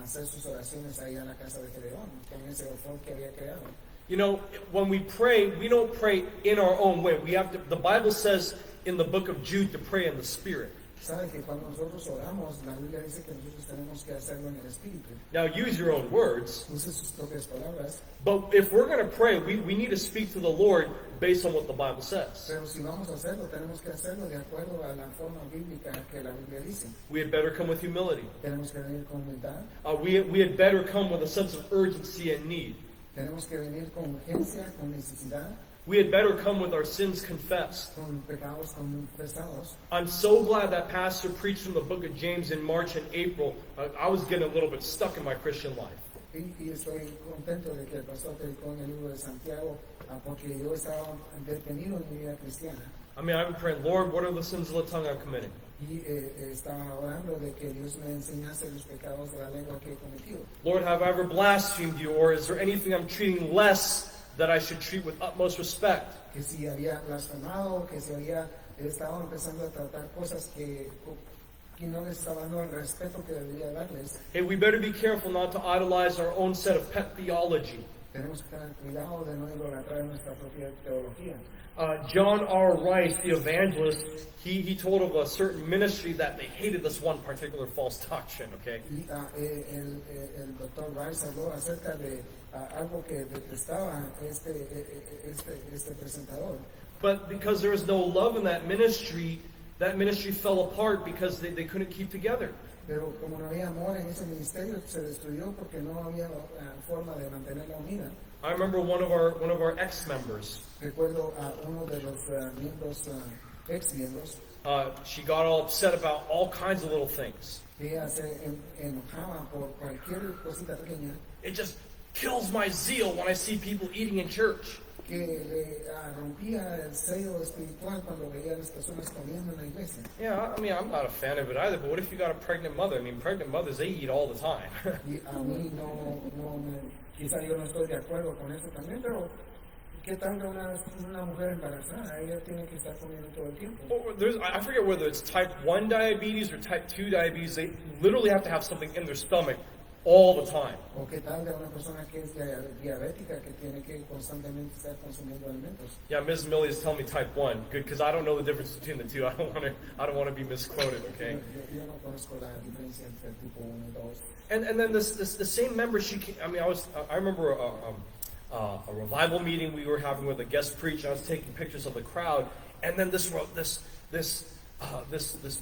hacer sus oraciones ahí a la casa de Gedeón con ese efod que había creado. You know, when we pray, we don't pray in our own way. We have to. The Bible says in the book of Jude to pray in the Spirit. Sabe que cuando nosotros oramos, la Biblia dice que nosotros tenemos que hacerlo en el Espíritu. Now, use your own words. Use sus propias palabras. But if we're going to pray, we need to speak to the Lord based on what the Bible says. Pero si vamos a hacerlo, tenemos que hacerlo de acuerdo a la forma bíblica que la Biblia dice. We had better come with humility. Tenemos que venir con humildad. We had better come with a sense of urgency and need. Tenemos que venir con urgencia, con necesidad, We had better come with our sins confessed. con pecados confesados. I'm so glad that pastor preached from the book of James in March and April. I was getting a little bit stuck in my Christian life. Y estoy contento de que el pastor predicó en el libro de Santiago, porque yo estaba detenido en mi vida cristiana. I mean, I've been praying, Lord, what are the sins of the tongue I'm committing? Y estaba orando de que Dios me enseñase los pecados de la lengua que he cometido. Lord, have I ever blasphemed you, or is there anything I'm treating less that I should treat with utmost respect? Que si había blasfemado, que si había estado empezando a tratar cosas que no les estaba dando el respeto que debería darles. Hey, we better be careful not to idolize our own set of pet theology. Tenemos que tener cuidado de no idolatrar nuestra propia teología. John R. Rice, the evangelist, he told of a certain ministry that they hated this one particular false doctrine, okay? Y el doctor Rice habló acerca de algo que detestaba este presentador. But because there was no love in that ministry fell apart because they couldn't keep together. Pero como no había amor en ese ministerio, se destruyó porque no había forma de mantenerla unida. I remember one of our ex-members. Recuerdo a uno de los miembros, ex-miembros, She got all upset about all kinds of little things. ella se enojaba por cualquier cosita pequeña It just kills my zeal when I see people eating in church. que le rompía el sello espiritual cuando veía a las personas comiendo en la iglesia. Yeah, I mean, I'm not a fan of it either, but what if you got a pregnant mother? I mean, pregnant mothers, they eat all the time. Y a mí quizá yo no estoy de acuerdo con eso también, pero ¿qué tal de una mujer embarazada? Ella tiene que estar comiendo todo el tiempo. Or I forget whether it's type 1 diabetes or type 2 diabetes. They literally have to have something in their stomach all the time. ¿O qué tal de una persona que es diabética que tiene que constantemente estar consumiendo alimentos? Yeah, Ms. Millie is telling me type 1. Good, because I don't know the difference between the two. I don't want to be misquoted, okay? Yo no conozco la diferencia entre el tipo 1 y 2. And then the same member, I remember a revival meeting we were having with a guest preacher. I was taking pictures of the crowd, and then this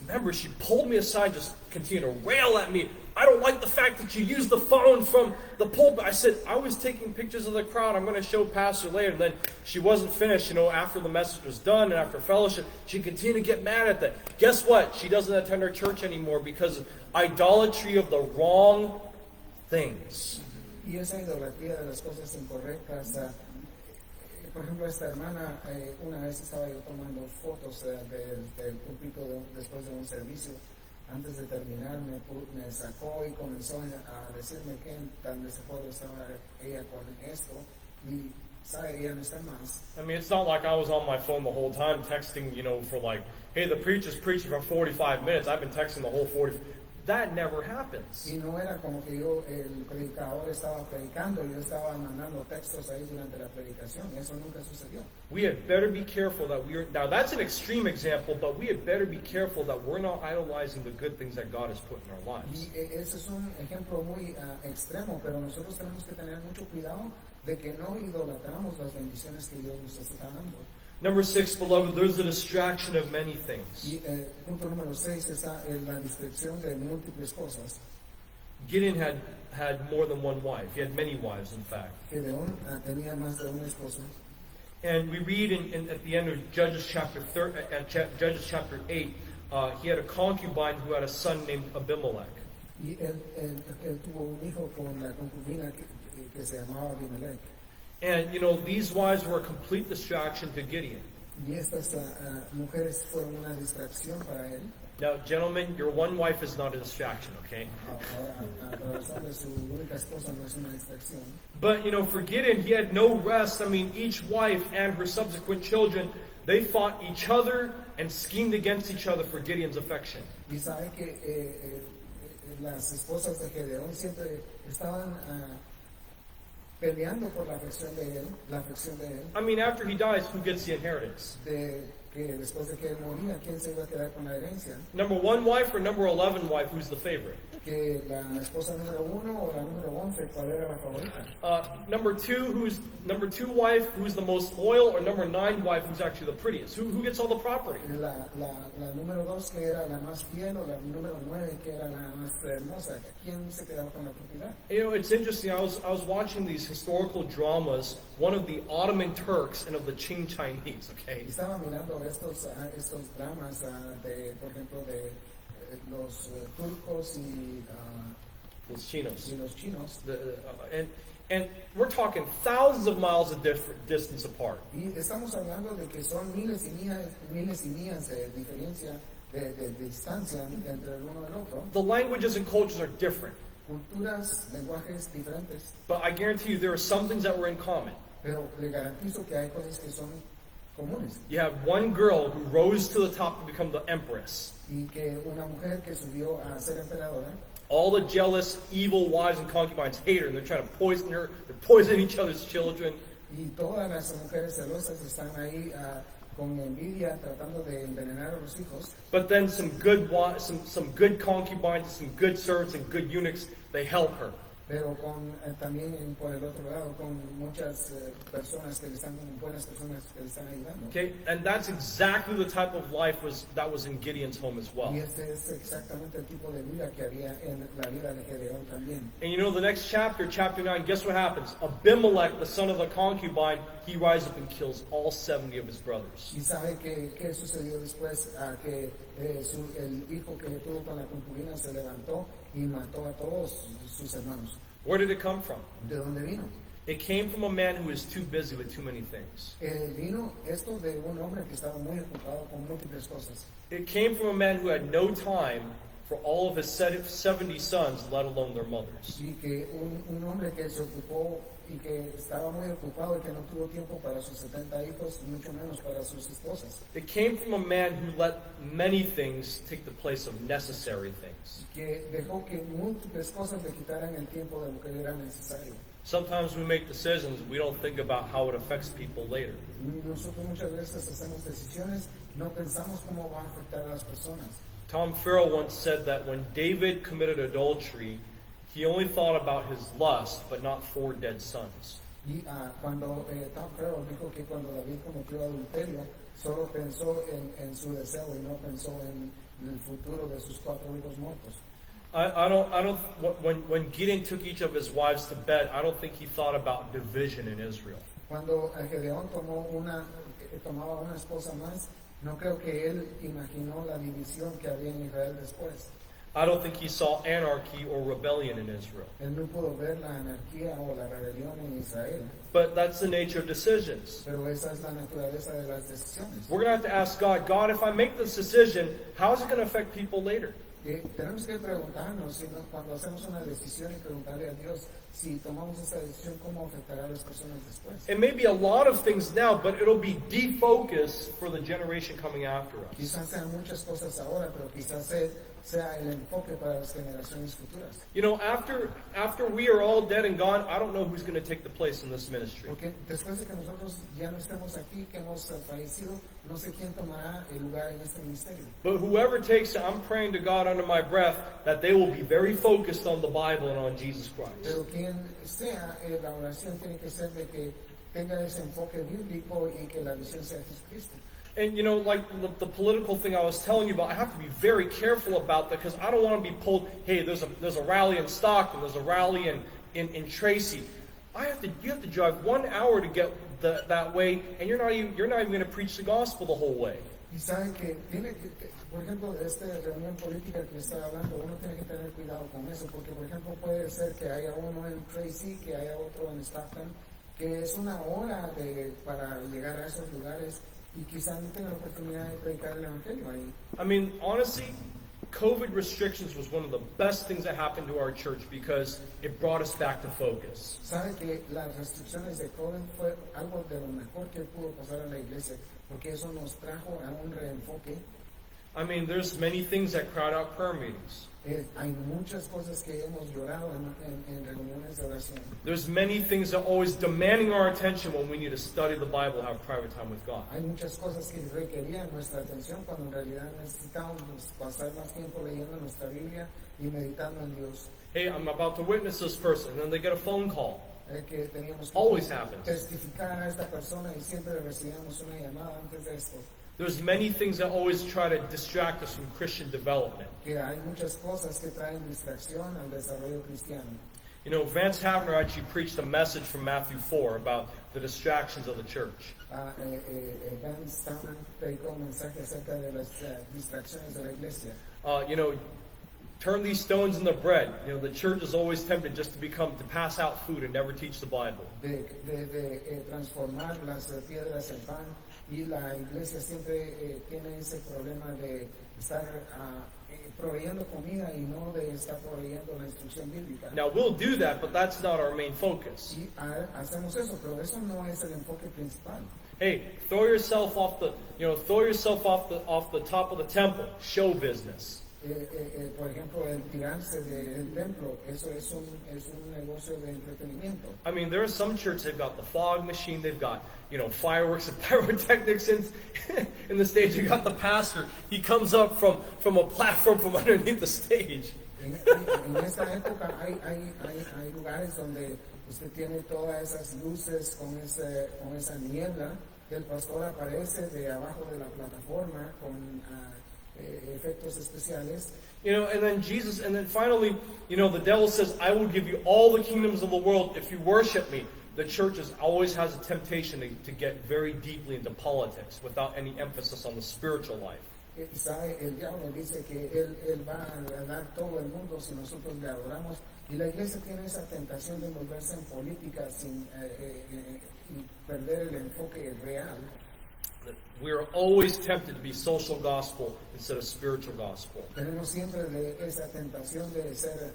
member, she pulled me aside, just continued to rail at me. I don't like the fact that you use the phone from the pulpit. I said, I was taking pictures of the crowd. I'm going to show Pastor later. And then she wasn't finished, after the message was done and after fellowship, she continued to get mad at that. Guess what? She doesn't attend her church anymore because of idolatry of the wrong things. Y esa idolatría de las cosas incorrectas. Por ejemplo, esta hermana, una vez estaba yo tomando fotos del púlpito después de un servicio. Antes de terminar, me sacó y comenzó a decirme que tan desacuerdo estaba ella con esto. Y, sabe, ella no está más. I mean, it's not like I was on my phone the whole time texting, for like, hey, the preacher's preaching for 45 minutes. I've been texting the whole 40. That never happens. Y no era como que el predicador estaba predicando, yo estaba mandando textos ahí durante la predicación. Eso nunca sucedió. We had better be careful that now that's an extreme example, but we had better be careful that we're not idolizing the good things that God has put in our lives. Y ese es un ejemplo muy extremo, pero nosotros tenemos que tener mucho cuidado de que no idolatramos las bendiciones que Dios nos está dando. Number 6, beloved, there's a distraction of many things. Y punto número 6 está en la distracción de múltiples cosas. Gideon had more than one wife. He had many wives, in fact. Gedeón tenía más de una esposa. And we read at the end of Judges chapter 8, he had a concubine who had a son named Abimelech. Y él tuvo un hijo con la concubina que se llamaba Abimelech. And, these wives were a complete distraction to Gideon. Y estas mujeres fueron una distracción para él. Now, gentlemen, your one wife is not a distraction, okay? Ahora, los hombres, su única esposa no es una distracción. But, for Gideon, he had no rest. I mean, each wife and her subsequent children, they fought each other and schemed against each other for Gideon's affection. Y sabe que las esposas de Gedeón siempre estaban peleando por la afección de él. I mean, after he dies, who gets the inheritance? Que después de que él moría, ¿quién se iba a quedar con la herencia? Number 1 wife or number 11 wife, who's the favorite? Que la esposa número 1 o la número 11, ¿cuál era la favorita? Number 2 wife, who's the most loyal, or number 9 wife, who's actually the prettiest? Who gets all the property? La número 2, que era la más fiel, o la número 9, que era la más hermosa. ¿Quién se quedaba con la propiedad? It's interesting. I was watching these historical dramas, one of the Ottoman Turks and of the Qing Chinese, okay? Estaba mirando estos dramas, por ejemplo, de los turcos y Los chinos. los chinos. And we're talking thousands of miles of distance apart. Y estamos hablando de que son miles y millas de diferencia de distancia entre el uno y el otro. The languages and cultures are different. Culturas, lenguajes diferentes. But I guarantee you there are some things that were in common. Pero le garantizo que hay cosas que son comunes. You have one girl who rose to the top to become the empress. Y que una mujer que subió a ser emperadora. All the jealous, evil wives and concubines hate her, and they're trying to poison her. They're poisoning each other's children. Y todas las mujeres celosas están ahí con envidia tratando de envenenar a los hijos. But then some good concubines, some good servants, and good eunuchs, they help her. Pero también por el otro lado, con muchas personas que le están, buenas personas que le están ayudando. Okay, and that's exactly the type of life that was in Gideon's home as well. Y este es exactamente el tipo de vida que había en la vida de Gedeón también. And you know, the next chapter, chapter 9, guess what happens? Abimelech, the son of the concubine, he rises up and kills all 70 of his brothers. Y sabe qué sucedió después, que el hijo que tuvo con la concubina se levantó y mató a todos sus hermanos. Where did it come from? ¿De dónde vino? It came from a man who was too busy with too many things. Vino esto de un hombre que estaba muy ocupado con múltiples cosas. It came from a man who had no time for all of his 70 sons, let alone their mothers. Y que un hombre que se ocupó y que estaba muy ocupado y que no tuvo tiempo para sus 70 hijos, mucho menos para sus esposas. It came from a man who let many things take the place of necessary things. Que dejó que múltiples cosas le quitaran el tiempo de lo que era necesario. Sometimes we make decisions, we don't think about how it affects people later. Nosotros muchas veces hacemos decisiones, no pensamos cómo va a afectar a las personas. Tom Farrell once said that when David committed adultery, he only thought about his lust, but not 4 dead sons. Y cuando Tom Farrell dijo que cuando David cometió adulterio, solo pensó en su deseo y no pensó en el futuro de sus 4 hijos muertos. When Gideon took each of his wives to bed, I don't think he thought about division in Israel. Cuando Gedeón tomaba una esposa más, no creo que él imaginó la división que había en Israel después. I don't think he saw anarchy or rebellion in Israel. Él no pudo ver la anarquía o la rebelión en Israel. But that's the nature of decisions. Pero esa es la naturaleza de las decisiones. We're going to have to ask God, God, if I make this decision, how is it going to affect people later? Tenemos que preguntarnos, cuando hacemos una decisión, y preguntarle a Dios, si tomamos esa decisión, ¿cómo afectará a las personas después? It may be a lot of things now, but it'll be defocused for the generation coming after us. Quizás sean muchas cosas ahora, pero quizás sea el enfoque para las generaciones futuras. You know, after we are all dead and gone, I don't know who's going to take the place in this ministry. Porque después de que nosotros ya no estemos aquí, que hemos fallecido, no sé quién tomará el lugar en este ministerio. But whoever takes it, I'm praying to God under my breath that they will be very focused on the Bible and on Jesus Christ. Pero quien sea, la oración tiene que ser de que tenga ese enfoque bíblico y que la visión sea Jesucristo. And you know, like the political thing I was telling you about, I have to be very careful about that because I don't want to be pulled, hey, there's a rally in Stockton, there's a rally in Tracy. You have to drive 1 hour to get that way, and you're not even going to preach the gospel the whole way. Y saben que por ejemplo, de esta reunión política que está hablando, uno tiene que tener cuidado con eso, porque por ejemplo puede ser que haya uno en Tracy, que haya otro en Stockton, que es 1 hora para llegar a esos lugares. Y quizás no tenga la oportunidad de predicar el evangelio ahí. I mean, honestly, COVID restrictions was one of the best things that happened to our church because it brought us back to focus. Sabe que las restricciones de COVID fue algo de lo mejor que pudo pasar a la iglesia, porque eso nos trajo a un reenfoque. I mean, there's many things that crowd out prayer meetings. Hay muchas cosas que hemos llorado en reuniones de oración. There's many things that are always demanding our attention when we need to study the Bible, have private time with God. Hay muchas cosas que requerían nuestra atención cuando en realidad necesitamos pasar más tiempo leyendo nuestra Biblia y meditando en Dios. Hey, I'm about to witness this person, and then they get a phone call. Que teníamos que Always happens. testificar a esta persona y siempre recibíamos una llamada antes de esto. There's many things that always try to distract us from Christian development. Que hay muchas cosas que traen distracción al desarrollo cristiano. You know, Vance Havner actually preached a message from Matthew 4 about the distractions of the church. Vance Havner predicó un mensaje acerca de las distracciones de la iglesia. You know, turn these stones into bread. You know, the church is always tempted just to pass out food and never teach the Bible. De transformar las piedras en pan. Y la iglesia siempre tiene ese problema de estar proveyendo comida y no de estar proveyendo la instrucción bíblica. Now we'll do that, but that's not our main focus. Y hacemos eso, pero eso no es el enfoque principal. Hey, throw yourself off the top of the temple. Show business. por ejemplo, el tirarse del templo, eso es un negocio de entretenimiento. I mean, there are some churches, they've got the fog machine, they've got, fireworks and pyrotechnics in the stage. You got the pastor, he comes up from a platform from underneath the stage. En esa época hay lugares donde usted tiene todas esas luces con esa niebla, que el pastor aparece de abajo de la plataforma con efectos especiales. And then finally, the devil says, I will give you all the kingdoms of the world if you worship me. The church always has a temptation to get very deeply into politics without any emphasis on the spiritual life. Quizá el diablo dice que él va a dar todo el mundo si nosotros le adoramos, y la iglesia tiene esa tentación de envolverse en política y perder el enfoque real. We are always tempted to be social gospel instead of spiritual gospel. Tenemos siempre esa tentación de ser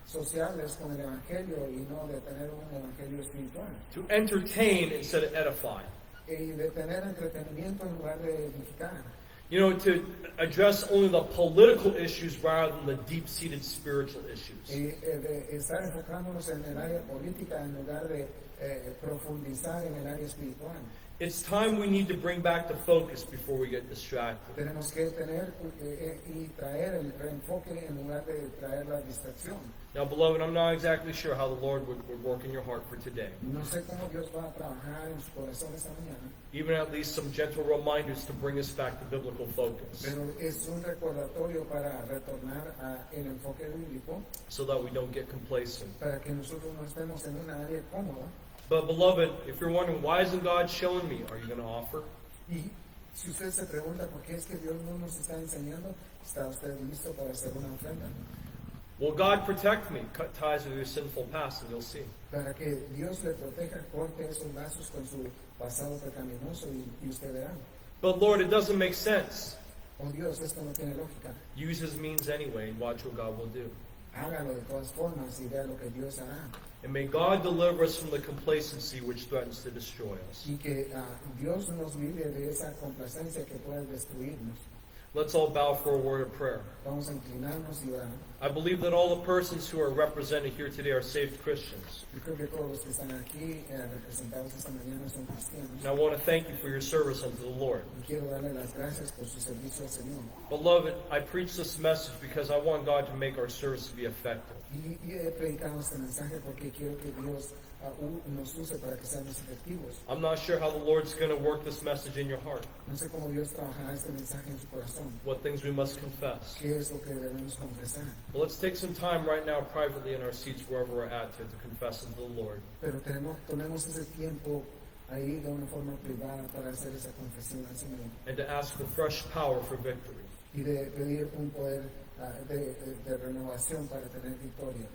sociales con el evangelio y no de tener un evangelio espiritual. To entertain instead of edify. Y de tener entretenimiento en lugar de edificar. To address only the political issues rather than the deep-seated spiritual issues. Y de estar enfocándonos en el área política en lugar de profundizar en el área espiritual. It's time we need to bring back the focus before we get distracted. Tenemos que tener y traer el reenfoque en lugar de traer la distracción. Now, beloved, I'm not exactly sure how the Lord would work in your heart for today. No sé cómo Dios va a trabajar en su corazón esta mañana. Even at least some gentle reminders to bring us back to biblical focus. Pero es un recordatorio para retornar al enfoque bíblico, So that we don't get complacent. para que nosotros no estemos en una área cómoda. But beloved, if you're wondering, why isn't God showing me? Are you going to offer? Y si usted se pregunta por qué es que Dios no nos está enseñando, ¿está usted listo para hacer una ofrenda? Will God protect me? Cut ties with your sinful past and you'll see. Para que Dios le proteja, corte esos lazos con su pasado pecaminoso y usted verá. But Lord, it doesn't make sense. Oh Dios, esto no tiene lógica. Use his means anyway and watch what God will do. Hágalo de todas formas y vea lo que Dios hará. And may God deliver us from the complacency which threatens to destroy us. Y que Dios nos libre de esa complacencia que puede destruirnos. Let's all bow for a word of prayer. Vamos a inclinarnos y orar. I believe that all the persons who are represented here today are saved Christians. Yo creo que todos los que están aquí representados esta mañana son cristianos. And I want to thank you for your service unto the Lord. Y quiero darle las gracias por su servicio al Señor. Beloved, I preach this message because I want God to make our service be effective. Y he predicado este mensaje porque quiero que Dios nos use para que seamos efectivos. I'm not sure how the Lord's going to work this message in your heart. No sé cómo Dios trabajará este mensaje en su corazón. What things we must confess. ¿Qué es lo que debemos confesar? But let's take some time right now privately in our seats wherever we're at to confess unto the Lord. Pero tomemos ese tiempo ahí de una forma privada para hacer esa confesión al Señor. And to ask for fresh power for victory. Y de pedir un poder de renovación para tener victoria.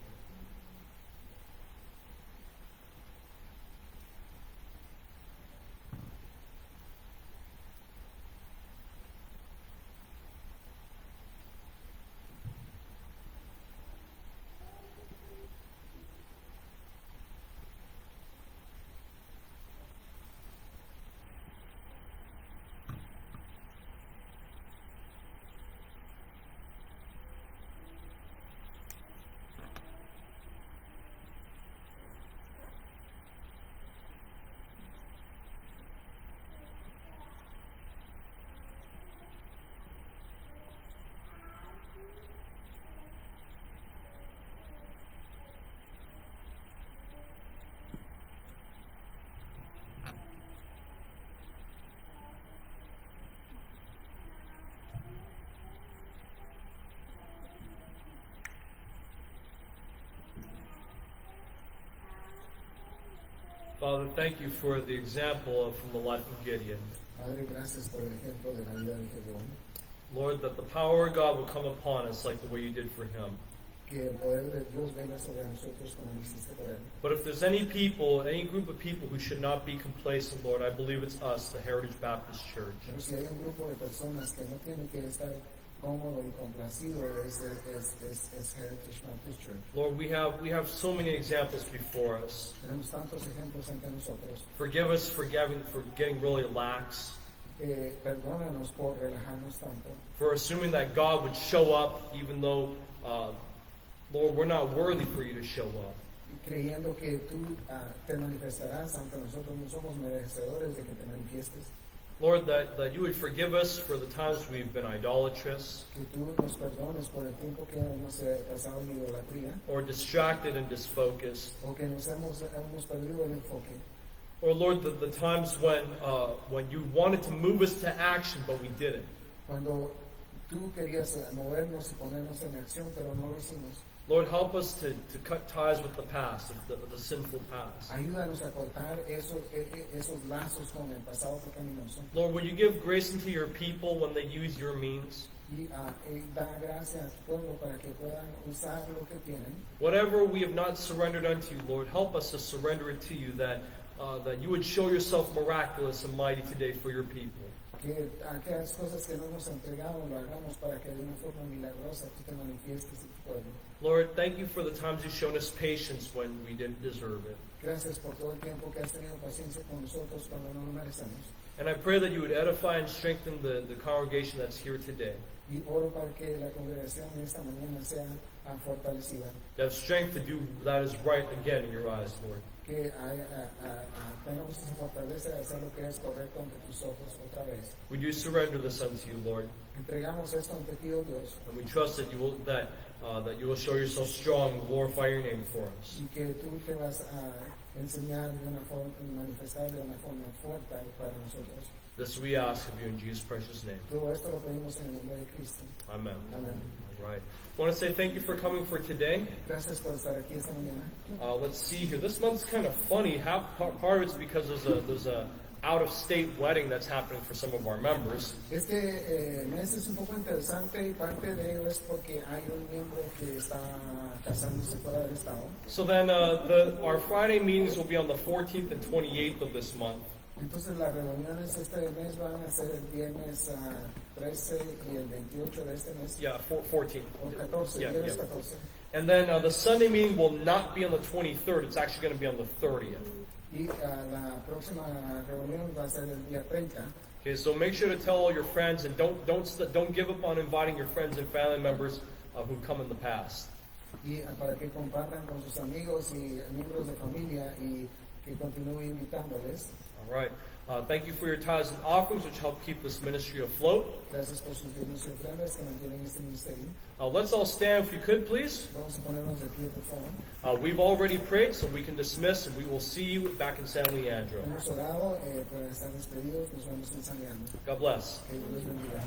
Father, thank you for the example from the life of Gideon. Padre, gracias por el ejemplo de la vida de Gedeón. Lord, that the power of God will come upon us like the way you did for him. Que el poder de Dios venga sobre nosotros como lo hiciste por él. But if there's any people, any group of people who should not be complacent, Lord, I believe it's us, the Heritage Baptist Church. Pero si hay un grupo de personas que no tienen que estar cómodo y complacido, es Heritage Baptist Church. Lord, we have so many examples before us. Tenemos tantos ejemplos ante nosotros. Forgive us for getting really lax. Perdónanos por relajarnos tanto, for assuming that God would show up even though, Lord, we're not worthy for you to show up. creyendo que tú te manifestarás, aunque nosotros no somos merecedores de que te manifiestes. Lord, that you would forgive us for the times we've been idolatrous Que tú nos perdones por el tiempo que hemos pasado en idolatría, or distracted and disfocused. o que nos hemos perdido el enfoque. Or Lord, the times when you wanted to move us to action, but we didn't. Cuando tú querías movernos y ponernos en acción, pero no lo hicimos. Lord, help us to cut ties with the past, the sinful past. Ayúdanos a cortar esos lazos con el pasado pecaminoso. Lord, will you give grace into your people when they use your means? Y da gracia a tu pueblo para que puedan usar lo que tienen. Whatever we have not surrendered unto you, Lord, help us to surrender it to you, that you would show yourself miraculous and mighty today for your people. Que aquellas cosas que no nos entregado lo hagamos para que de una forma milagrosa tú te manifiestes en tu pueblo. Lord, thank you for the times you've shown us patience when we didn't deserve it. Gracias por todo el tiempo que has tenido paciencia con nosotros cuando no lo merecemos. And I pray that you would edify and strengthen the congregation that's here today. Y oro para que la congregación de esta mañana sea fortalecida. To have strength to do that is right again in your eyes, Lord. Que tengamos esa fortaleza de hacer lo que es correcto ante tus ojos otra vez. We do surrender this unto you, Lord, Entregamos esto ante ti, oh Dios, and we trust that you will show yourself strong and glorify your name for us. y que tú te vas a enseñar de una forma, manifestar de una forma fuerte para nosotros. This we ask of you in Jesus' precious name. Todo esto lo pedimos en el nombre de Cristo. Amen. Amén. All right. I want to say thank you for coming for today. Gracias por estar aquí esta mañana. Let's see here. This month's kind of funny. Part of it's because there's a out-of-state wedding that's happening for some of our members. Este mes es un poco interesante y parte de ello es porque hay un miembro que está casándose fuera del estado. So then our Friday meetings will be on the 14th and 28th of this month. Entonces las reuniones este mes van a ser el viernes 13 y el 28 de este mes. Yeah, 14th. O 14, Yeah, viernes yeah. 14. And then the Sunday meeting will not be on the 23rd. It's actually going to be on the 30th. Y la próxima reunión va a ser el día 30. Okay, so make sure to tell all your friends and don't give up on inviting your friends and family members who come in the past. Y para que compartan con sus amigos y miembros de familia y que continúen invitándoles. All right. Thank you for your tithes and offerings, which help keep this ministry afloat. Gracias por sus diezmos y ofrendas que mantienen este ministerio. Let's all stand if you could, please. Vamos a ponernos de pie, por favor. We've already prayed, so we can dismiss, and we will see you back in San Leandro. Hemos orado para estar despedidos. Nos vemos en San Leandro. God bless. Que Dios les bendiga.